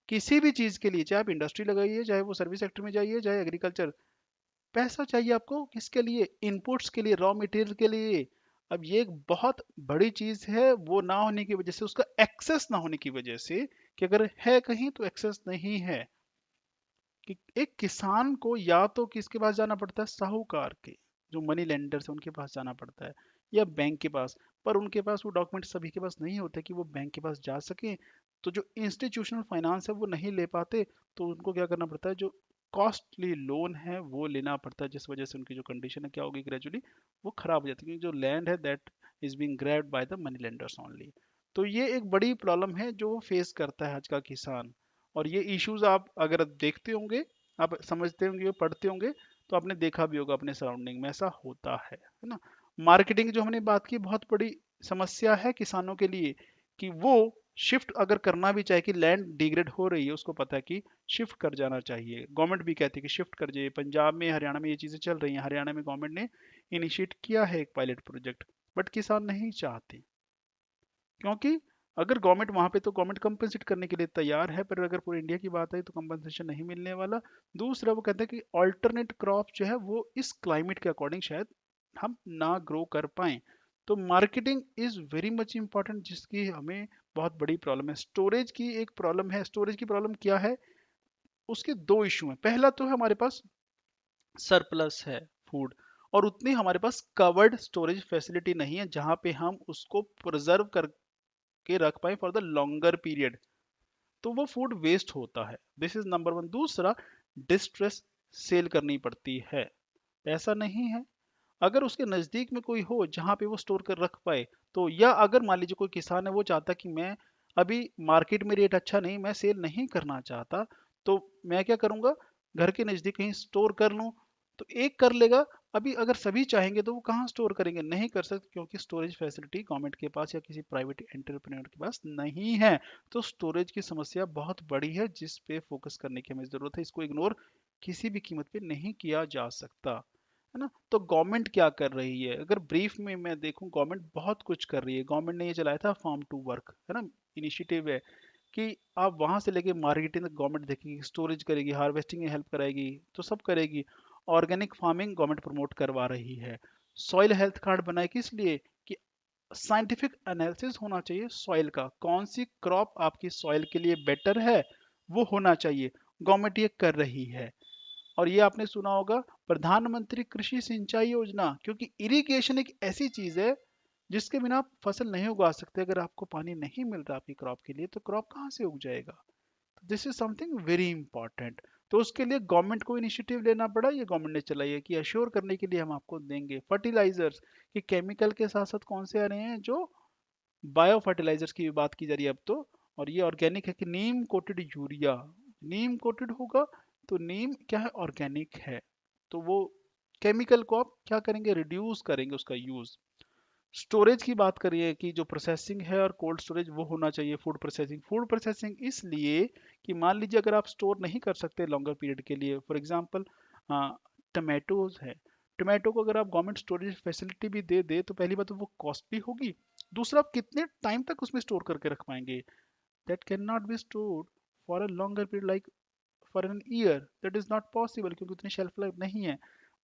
किसी भी चीज के लिए, चाहे आप इंडस्ट्री लगाइए, चाहे वो सर्विस सेक्टर में जाइए, चाहे एग्रीकल्चर, पैसा चाहिए आपको किसके लिए, इनपुट्स के लिए, रॉ मटेरियल के लिए। अब ये एक बहुत बड़ी चीज है, वो ना होने की वजह से, उसका एक्सेस ना होने की वजह से, कि अगर है कहीं तो एक्सेस नहीं है, कि एक किसान को या तो किसके पास जाना पड़ता है, साहूकार के, जो मनी लेंडर्स है उनके पास जाना पड़ता है, या बैंक के पास। पर उनके पास वो डॉक्यूमेंट सभी के पास नहीं होते कि वो बैंक के पास जा सके। तो जो इंस्टीट्यूशनल फाइनेंस है वो नहीं ले पाते, तो उनको क्या करना पड़ता है, जो कॉस्टली लोन है वो लेना पड़ता है, जिस वजह से उनकी जो कंडीशन है क्या होगी, ग्रेजुअली वो खराब हो जाती है, क्योंकि जो लैंड है that is being grabbed by the money lenders only. तो ये एक बड़ी प्रॉब्लम है जो फेस करता है आज का किसान। और ये इश्यूज आप अगर देखते होंगे, आप समझते होंगे, पढ़ते होंगे, तो आपने देखा भी होगा अपने सराउंडिंग में ऐसा होता है ना। मार्केटिंग जो हमने बात की बहुत बड़ी समस्या है किसानों के लिए, कि वो शिफ्ट अगर करना भी चाहे, कि लैंड डिग्रेड हो रही है, उसको पता है कि शिफ्ट कर जाना चाहिए, गवर्नमेंट भी कहती है कि शिफ्ट कर जाइए। पंजाब में, हरियाणा में ये चीज़ें चल रही हैं, हरियाणा में गवर्नमेंट ने इनिशिएट किया है एक पायलट प्रोजेक्ट, बट किसान नहीं चाहते, क्योंकि अगर गवर्नमेंट वहां पे, तो गवर्नमेंट कंपनसेट करने के लिए तैयार है, पर अगर पूरे इंडिया की बात है तो कंपनसेशन नहीं मिलने वाला। दूसरा वो कहते हैं कि ऑल्टरनेट क्रॉप जो है वो इस क्लाइमेट के अकॉर्डिंग शायद हम ना ग्रो कर पाए। तो marketing is very much important, जिसकी हमें बहुत बड़ी प्रॉब्लम है। स्टोरेज की एक प्रॉब्लम है। स्टोरेज की प्रॉब्लम क्या है, उसके दो इशू हैं। पहला तो है हमारे पास सरप्लस है फूड, और उतनी हमारे पास कवर्ड स्टोरेज फैसिलिटी नहीं है जहां पे हम उसको प्रिजर्व करके रख पाए फॉर द लॉन्गर पीरियड, तो वो फूड वेस्ट होता है। This is number one. दूसरा, डिस्ट्रेस सेल करनी पड़ती है, पैसा नहीं है। अगर उसके नज़दीक में कोई हो जहाँ पे वो स्टोर कर रख पाए, तो या अगर मान लीजिए कोई किसान है वो चाहता कि मैं अभी मार्केट में रेट अच्छा नहीं, मैं सेल नहीं करना चाहता, तो मैं क्या करूँगा, घर के नज़दीक कहीं स्टोर कर लूँ, तो एक कर लेगा। अभी अगर सभी चाहेंगे तो वो कहाँ स्टोर करेंगे, नहीं कर सकते, क्योंकि स्टोरेज फैसिलिटी गवर्नमेंट के पास या किसी प्राइवेट एंटरप्रेन्योर के पास नहीं है। तो स्टोरेज की समस्या बहुत बड़ी है, जिस पे फोकस करने की हमें ज़रूरत है। इसको इग्नोर किसी भी कीमत पे नहीं किया जा सकता, है ना। तो गवर्नमेंट क्या कर रही है, अगर ब्रीफ में मैं देखूं, गवर्नमेंट बहुत कुछ कर रही है। गवर्नमेंट ने ये चलाया था फार्म टू वर्क, है ना, इनिशिएटिव है, कि आप वहां से लेके मार्केटिंग तक गवर्नमेंट देखेगी, स्टोरेज करेगी, हार्वेस्टिंग में हेल्प कराएगी, तो सब करेगी। ऑर्गेनिक फार्मिंग गवर्नमेंट प्रमोट करवा रही है। सॉइल हेल्थ कार्ड बनाए किस लिए, कि साइंटिफिक एनालिसिस होना चाहिए सॉइल का, कौन सी क्रॉप आपकी सॉइल के लिए बेटर है वो होना चाहिए। गवर्नमेंट ये कर रही है। और ये आपने सुना होगा प्रधानमंत्री कृषि सिंचाई योजना, क्योंकि इरिगेशन एक ऐसी चीज है जिसके बिना आप फसल नहीं उगा सकते। अगर आपको पानी नहीं मिल रहा आपकी क्रॉप के लिए तो क्रॉप कहाँ से उग जाएगा। This is something very important. तो उसके लिए गवर्नमेंट को इनिशिएटिव लेना पड़ा, ये गवर्नमेंट ने चलाई है कि अश्योर करने के लिए हम आपको देंगे फर्टिलाइजर्स कि केमिकल के साथ साथ कौन से आ रहे हैं, जो बायो फर्टिलाइजर्स की भी बात की जा रही है अब तो। और ये ऑर्गेनिक है कि नीम कोटेड यूरिया, नीम कोटेड होगा तो नीम क्या है, ऑर्गेनिक है। तो वो केमिकल को आप क्या करेंगे, रिड्यूस करेंगे उसका यूज। स्टोरेज की बात करिए कि जो प्रोसेसिंग है और कोल्ड स्टोरेज वो होना चाहिए। फूड प्रोसेसिंग, फूड प्रोसेसिंग इसलिए कि मान लीजिए अगर आप स्टोर नहीं कर सकते लॉन्गर पीरियड के लिए, फॉर एग्जांपल टमाटोज है, टमाटो को अगर आप गवर्नमेंट स्टोरेज फैसिलिटी भी दे दे तो पहली बात तो वो कॉस्टली होगी, दूसरा आप कितने टाइम तक उसमें स्टोर करके रख पाएंगे। That can not be stored for a longer period like for an year, that is not possible, क्योंकि उतनी शेल्फ लाइफ नहीं है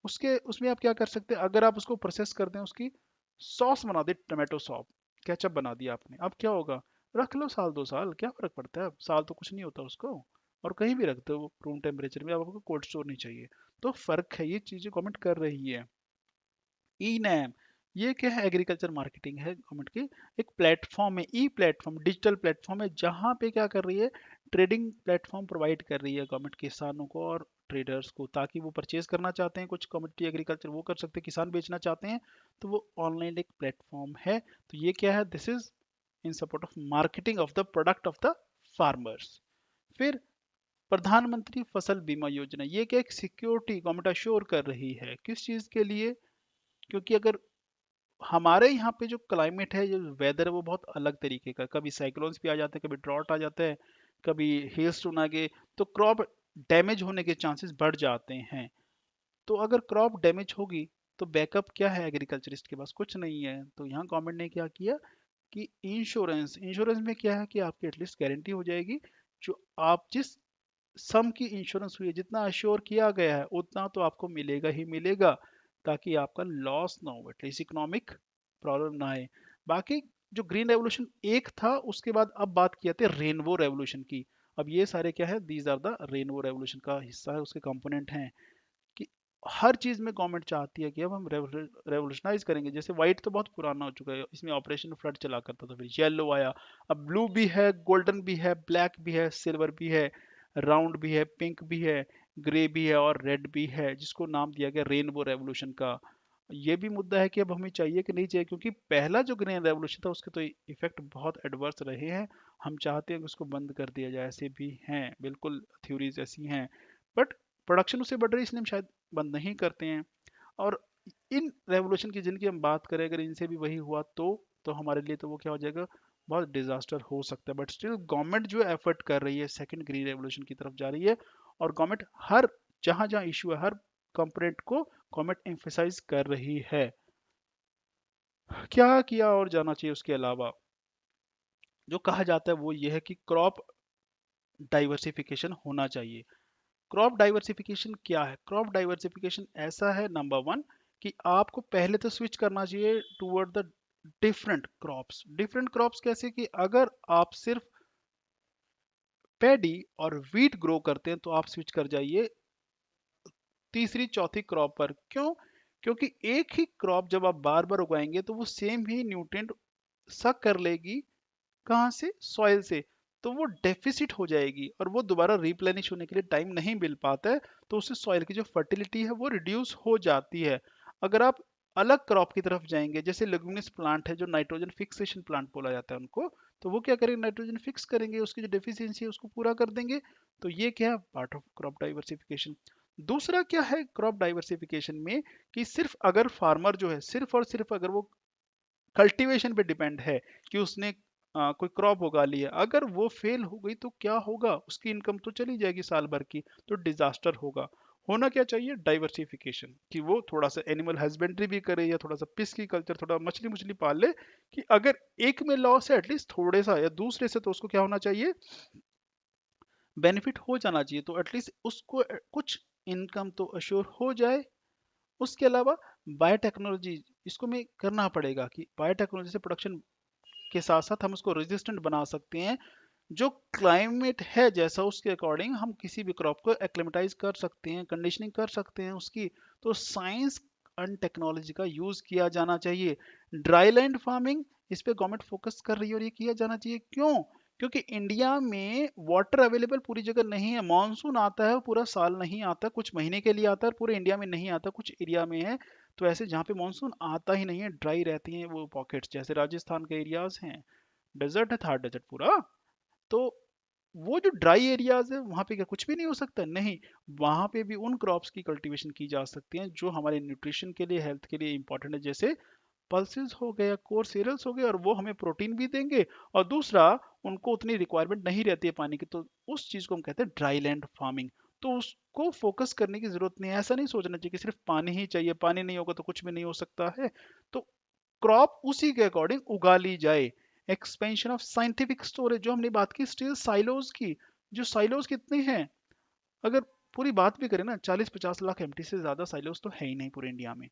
उसके। उसमें आप क्या कर सकते हैं, अगर आप उसको प्रोसेस कर दें, उसकी सॉस बना दे, टमाटो सॉप, केचप बना दिया आपने, अब क्या होगा, रख लो साल 2 साल, क्या फर्क पड़ता है, अब साल तो कुछ नहीं होता उसको। और कहीं भी रख दो रूम टेम्परेचर में, अब आपको कोल्ड स्टोर नहीं चाहिए। तो फर्क है, ये चीजें गवर्नमेंट कर रही है। ई नैम, ये क्या है, एग्रीकल्चर मार्केटिंग है गवर्नमेंट की, एक प्लेटफॉर्म है, ई प्लेटफॉर्म, डिजिटल प्लेटफॉर्म है, जहाँ पे क्या कर रही है, ट्रेडिंग प्लेटफॉर्म प्रोवाइड कर रही है गवर्नमेंट किसानों को और ट्रेडर्स को, ताकि वो परचेज करना चाहते हैं कुछ कमोडिटी एग्रीकल्चर वो कर सकते हैं, किसान बेचना चाहते हैं तो वो ऑनलाइन एक प्लेटफॉर्म है। तो ये क्या है, this is in support of marketing of the product of the farmers. फिर प्रधानमंत्री फसल बीमा योजना, ये क्या, एक सिक्योरिटी गवर्नमेंट अश्योर कर रही है, किस चीज के लिए, क्योंकि अगर हमारे यहाँ पे जो क्लाइमेट है, जो वेदर है, वो बहुत अलग तरीके का, कभी साइक्लोन्स भी आ जाते हैं, कभी ड्रॉट आ जाता है, कभी हेल स्टोन आ गए, तो क्रॉप डैमेज होने के चांसेस बढ़ जाते हैं। तो अगर क्रॉप डैमेज होगी तो बैकअप क्या है, एग्रीकल्चरिस्ट के पास कुछ नहीं है। तो यहाँ गवर्नमेंट ने क्या किया कि इंश्योरेंस, इंश्योरेंस में क्या है कि आपकी एटलीस्ट गारंटी हो जाएगी, जो आप जिस सम की इंश्योरेंस हुई है, जितना अश्योर किया गया है उतना तो आपको मिलेगा ही मिलेगा, ताकि आपका लॉस ना हो, एटलीस्ट इकोनॉमिक प्रॉब्लम ना आए। बाकी जो ग्रीन रेवोल्यूशन एक था, उसके बाद अब बात किया थे रेनबो रेवोल्यूशन की। अब ये सारे क्या है, these are the rainbow revolution का हिस्सा है, उसके कंपोनेंट हैं कि हर चीज में गवर्नमेंट चाहती है कि अब हम रेवोल्यूशनाइज करेंगे। जैसे व्हाइट तो बहुत पुराना हो चुका है, इसमें ऑपरेशन फ्लड चला करता था, फिर येलो आया, अब ब्लू भी है, गोल्डन भी है, ब्लैक भी है, सिल्वर भी है, राउंड भी है, पिंक भी है, ग्रे भी है और रेड भी है, जिसको नाम दिया गया रेनबो रेवोल्यूशन का। ये भी मुद्दा है कि अब हमें चाहिए कि नहीं चाहिए, क्योंकि पहला जो ग्रीन रेवोल्यूशन था उसके तो इफेक्ट बहुत एडवर्स रहे हैं। हम चाहते हैं कि उसको बंद कर दिया जाए, ऐसे भी हैं बिल्कुल, थ्योरीज ऐसी हैं, बट प्रोडक्शन उससे बढ़ रही है, इसलिए हम शायद बंद नहीं करते हैं। और इन रेवोल्यूशन की जिनकी हम बात करें, अगर इनसे भी वही हुआ तो हमारे लिए तो वो क्या हो जाएगा, बहुत डिजास्टर हो सकता है। बट स्टिल गवर्नमेंट जो एफर्ट कर रही है सेकंड ग्रीन रेवोल्यूशन की तरफ जा रही है, और गवर्नमेंट हर जहां जहां इशू है, हर कंपोनेंट को गवर्नमेंट एम्फेसाइज कर रही है। क्या किया और जाना चाहिए उसके अलावा, जो कहा जाता है वो ये है कि क्रॉप डाइवर्सिफिकेशन होना चाहिए। क्रॉप डाइवर्सिफिकेशन क्या है, क्रॉप डाइवर्सिफिकेशन ऐसा है, नंबर वन, कि आपको पहले तो स्विच करना चाहिए toward the different crops. Different crops कैसे, कि अगर आप सिर्फ पैडी और वीट ग्रो करते हैं तो आप स्विच कर जाइए तीसरी चौथी क्रॉप पर। क्यों, क्योंकि एक ही क्रॉप जब आप बार बार उगाएंगे तो वो सेम ही न्यूट्रिएंट सक कर लेगी, कहाँ से, सॉइल से, तो वो डेफिसिट हो जाएगी और वो दोबारा रिप्लेनिश होने के लिए टाइम नहीं मिल पाता है। तो उससे सॉइल की जो फर्टिलिटी है वो रिड्यूस हो जाती है। अगर आप अलग क्रॉप की तरफ जाएंगे, जैसे लेगुमिनस प्लांट है जो नाइट्रोजन फिक्सेशन प्लांट बोला जाता है उनको, तो वो क्या करेंगे, नाइट्रोजन फिक्स करेंगे, उसकी जो डेफिशिएंसी है उसको पूरा कर देंगे। तो ये क्या है, पार्ट ऑफ क्रॉप डाइवर्सिफिकेशन। दूसरा क्या है क्रॉप डाइवर्सिफिकेशन में, कि सिर्फ अगर फार्मर जो है सिर्फ और सिर्फ अगर वो कल्टीवेशन पे डिपेंड है कि उसने कोई क्रॉप उगा ली है, अगर वो फेल हो गई तो क्या होगा, उसकी इनकम तो चली जाएगी साल भर की, तो डिजास्टर होगा। होना क्या चाहिए, डाइवर्सिफिकेशन, कि वो थोड़ा सा एनिमल हस्बेंड्री भी करे या थोड़ा सा पिस्की कल्चर, थोड़ा मछली मुछली पाल ले, कि अगर एक में लॉस है एटलीस्ट थोड़े सा या दूसरे से तो उसको क्या होना चाहिए, बेनिफिट हो जाना चाहिए, तो एटलीस्ट उसको कुछ इनकम तो अश्योर हो जाए। उसके अलावा बायोटेक्नोलॉजी, इसको में करना पड़ेगा कि बायोटेक्नोलॉजी से प्रोडक्शन के साथ साथ हम उसको रेजिस्टेंट बना सकते हैं। जो क्लाइमेट है जैसा उसके अकॉर्डिंग हम किसी भी क्रॉप को एक्लेमेटाइज कर सकते हैं, कंडीशनिंग कर सकते हैं उसकी। तो साइंस एंड टेक्नोलॉजी का यूज किया जाना चाहिए। ड्राई लैंड फार्मिंग, इस पे गवर्नमेंट फोकस कर रही है और ये किया जाना चाहिए। क्यों? क्योंकि इंडिया में वाटर अवेलेबल पूरी जगह नहीं है। मानसून आता है वो पूरा साल नहीं आता, कुछ महीने के लिए आता है, पूरे इंडिया में नहीं आता, कुछ एरिया में है। तो ऐसे जहाँ पे मानसून आता ही नहीं है, ड्राई रहती हैं वो पॉकेट्स, जैसे राजस्थान के एरियाज हैं, डेजर्ट है, थार डेजर्ट पूरा। तो वो जो ड्राई एरियाज है वहां पे क्या कुछ भी नहीं हो सकता? नहीं, वहां पे भी उन क्रॉप्स की कल्टीवेशन की जा सकती है जो हमारे न्यूट्रिशन के लिए, हेल्थ के लिए इंपॉर्टेंट है। जैसे पल्सेस हो गए या कोर सीरियल्स हो गए, और वो हमें प्रोटीन भी देंगे, और दूसरा उनको उतनी रिक्वायरमेंट नहीं रहती है पानी की, तो उस चीज को हम कहते हैं ड्राई लैंड फार्मिंग। तो उसको फोकस करने की जरूरत नहीं है। ऐसा नहीं सोचना चाहिए कि सिर्फ पानी ही चाहिए, पानी नहीं होगा तो कुछ भी नहीं हो सकता है। तो क्रॉप उसी के अकॉर्डिंग उगा ली जाए। एक्सपेंशन ऑफ साइंटिफिक स्टोरेज, जो हमने बात की स्टील साइलोज की, जो साइलोज कितने हैं, अगर पूरी बात भी करें ना, 40-50 लाख एमटी से ज्यादा साइलोज तो है ही नहीं पूरे इंडिया में।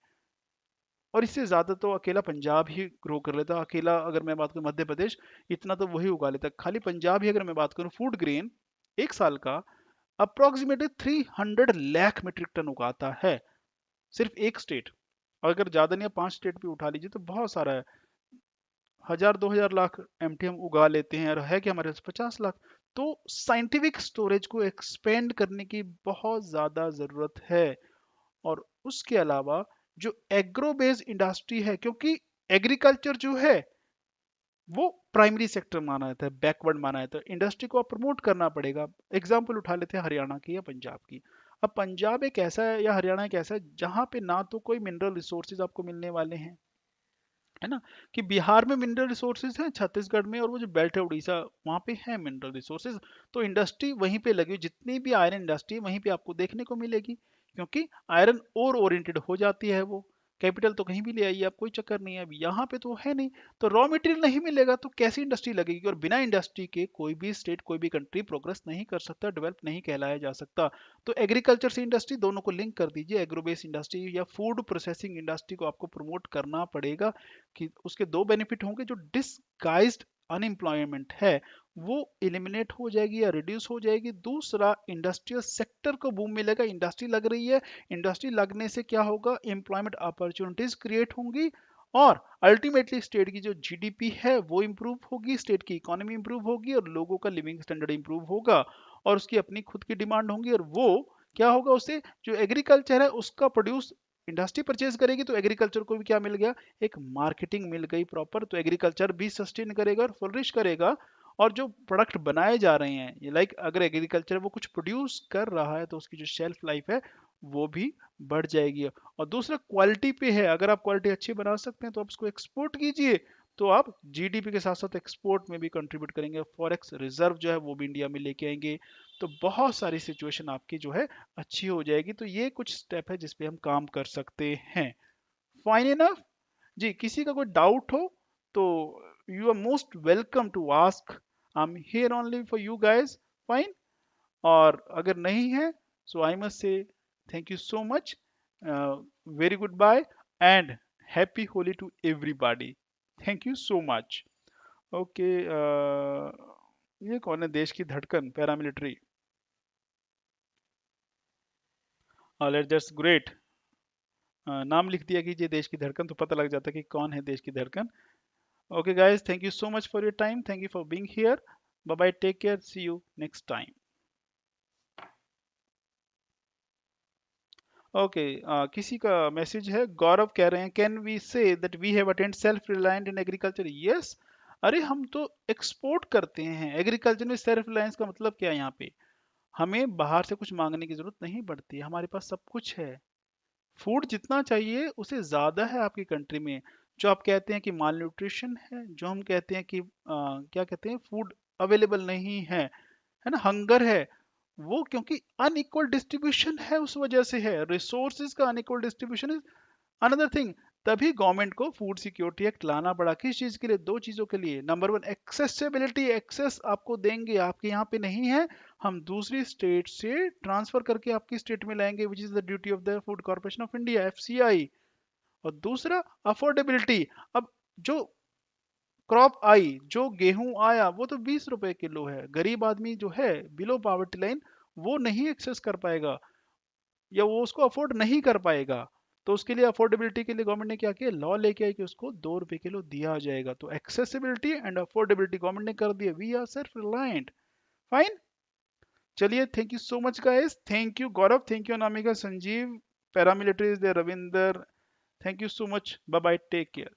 और इससे ज्यादा तो अकेला पंजाब ही ग्रो कर लेता। अकेला अगर मैं बात करूं मध्य प्रदेश, इतना तो वही उगा लेता। खाली पंजाब ही अगर मैं बात करूं फूड ग्रेन, एक साल का अप्रोक्सीमेटली 300 लाख मीट्रिक टन उगाता है, सिर्फ एक स्टेट। अगर ज्यादा नहीं, 5 स्टेट भी उठा लीजिए तो बहुत सारा है। 1000-2000 लाख एमटी हम उगा लेते हैं, और है कि हमारे पास 50 लाख। तो साइंटिफिक स्टोरेज को एक्सपेंड करने की बहुत ज्यादा जरूरत है। और उसके अलावा जो एग्रो बेस्ड इंडस्ट्री है, क्योंकि एग्रीकल्चर जो है वो प्राइमरी सेक्टर माना जाता है, बैकवर्ड माना जाता है, इंडस्ट्री को आप प्रमोट करना पड़ेगा। एग्जाम्पल उठा लेते हैं हरियाणा की या पंजाब की। अब पंजाब एक ऐसा है या हरियाणा एक ऐसा है जहां पे ना तो कोई मिनरल रिसोर्सेज आपको मिलने वाले हैं, है ना, कि बिहार में मिनरल रिसोर्सेज हैं, छत्तीसगढ़ में, और वो जो बेल्ट है उड़ीसा, वहां पे है मिनरल रिसोर्सेज। तो इंडस्ट्री वहीं पे लगी हुई, जितनी भी आयरन इंडस्ट्री वहीं पे आपको देखने को मिलेगी, क्योंकि आयरन ओर ओरिएंटेड हो जाती है वो। कैपिटल तो कहीं भी ले आइए आप, कोई चक्कर नहीं है। अब यहाँ पे तो है नहीं, तो रॉ मटेरियल नहीं मिलेगा तो कैसी इंडस्ट्री लगेगी? और बिना इंडस्ट्री के कोई भी स्टेट, कोई भी कंट्री प्रोग्रेस नहीं कर सकता, डेवलप नहीं कहलाया जा सकता। तो एग्रीकल्चर से इंडस्ट्री दोनों को लिंक कर दीजिए। एग्रो बेस्ड इंडस्ट्री या फूड प्रोसेसिंग इंडस्ट्री को आपको प्रमोट करना पड़ेगा, कि उसके दो बेनिफिट होंगे। जो डिसगाइज्ड अनएम्प्लॉयमेंट है वो एलिमिनेट हो जाएगी या रिड्यूस हो जाएगी। दूसरा, इंडस्ट्रियल सेक्टर को बूम मिलेगा। इंडस्ट्री लग रही है, इंडस्ट्री लगने से क्या होगा? एम्प्लॉयमेंट अपॉर्चुनिटीज क्रिएट होंगी, और अल्टीमेटली स्टेट की जो जीडीपी है वो इंप्रूव होगी, स्टेट की इकोनॉमी इंप्रूव होगी, और लोगों का लिविंग स्टैंडर्ड इंप्रूव होगा, और उसकी अपनी खुद की डिमांड होंगी। और वो क्या होगा? उससे जो एग्रीकल्चर है उसका प्रोड्यूस इंडस्ट्री परचेज करेगी, तो एग्रीकल्चर को भी क्या मिल गया? एक मार्केटिंग मिल गई प्रॉपर। तो एग्रीकल्चर भी सस्टेन करेगा और फ्लोरिश करेगा। और जो प्रोडक्ट बनाए जा रहे हैं, ये लाइक अगर एग्रीकल्चर वो कुछ प्रोड्यूस कर रहा है तो उसकी जो शेल्फ लाइफ है वो भी बढ़ जाएगी। और दूसरा, क्वालिटी पे है। अगर आप क्वालिटी अच्छी बना सकते हैं तो आप उसको एक्सपोर्ट कीजिए, तो आप जीडीपी के साथ साथ एक्सपोर्ट में भी कंट्रीब्यूट करेंगे। फॉरेक्स रिजर्व जो है वो भी इंडिया में लेके आएंगे। तो बहुत सारी सिचुएशन आपकी जो है अच्छी हो जाएगी। तो ये कुछ स्टेप है जिसपे हम काम कर सकते हैं। फाइन इनफ जी। किसी का कोई डाउट हो तो you are most welcome to ask. I am here only for you guys. Fine. और अगर नहीं है, so I must say thank you so much, very good bye, and happy Holi to everybody. Thank you so much. Okay, ये कौन है? देश की धड़कन पैरामिलिट्री। That's great. नाम लिख दिया कीजिए देश की धड़कन, तो पता लग जाता है कि कौन है देश की धड़कन। Okay, guys, thank you so much for your time. Thank you for being here. Bye bye. Take care. See you next time. Okay, किसी का मैसेज है, गौरव कह रहे हैं, can we say that we have attend self reliant in agriculture? Yes. अरे हम तो export करते हैं। एग्रीकल्चर में सेल्फ रिलायंस का मतलब क्या है? यहाँ पे हमें बाहर से कुछ मांगने की जरूरत नहीं पड़ती, हमारे पास सब कुछ है। फूड जितना चाहिए उसे ज्यादा है आपकी कंट्री में। जो आप कहते हैं कि माल न्यूट्रिशन है, जो हम कहते हैं कि क्या कहते हैं, फूड अवेलेबल नहीं है ना, हंगर है, वो क्योंकि अनइक्वल डिस्ट्रीब्यूशन है, उस वजह से है। रिसोर्सेज का unequal distribution is another thing. तभी गवर्नमेंट को फूड सिक्योरिटी एक्ट लाना पड़ा। किस चीज के लिए? दो चीजों के लिए। Number one, accessibility. एक्सेस आपको देंगे, आपके यहाँ पे नहीं है, हम दूसरी स्टेट से ट्रांसफर करके आपकी स्टेट में लाएंगे, which is the duty of the food corporation of India, FCI. और दूसरा अफोर्डेबिलिटी। अब जो क्रॉप आई, जो गेहूं आया, वो तो 20 रुपए किलो है। गरीब आदमी जो है बिलो पॉवर्टी लाइन, वो नहीं एक्सेस कर पाएगा या वो उसको अफोर्ड नहीं कर पाएगा। तो उसके लिए अफोर्डेबिलिटी के लिए गवर्नमेंट ने क्या किया, लॉ लेके आई कि उसको 2 रुपए किलो दिया जाएगा। तो एक्सेसिबिलिटी एंड अफोर्डेबिलिटी गवर्नमेंट ने कर दिया। We are self reliant. Fine. चलिए, thank you so much guys. Thank you Gaurav, thank you Anamika, Sanjeev, paramilitary is there, Ravinder. Thank you so much. Bye bye, take care.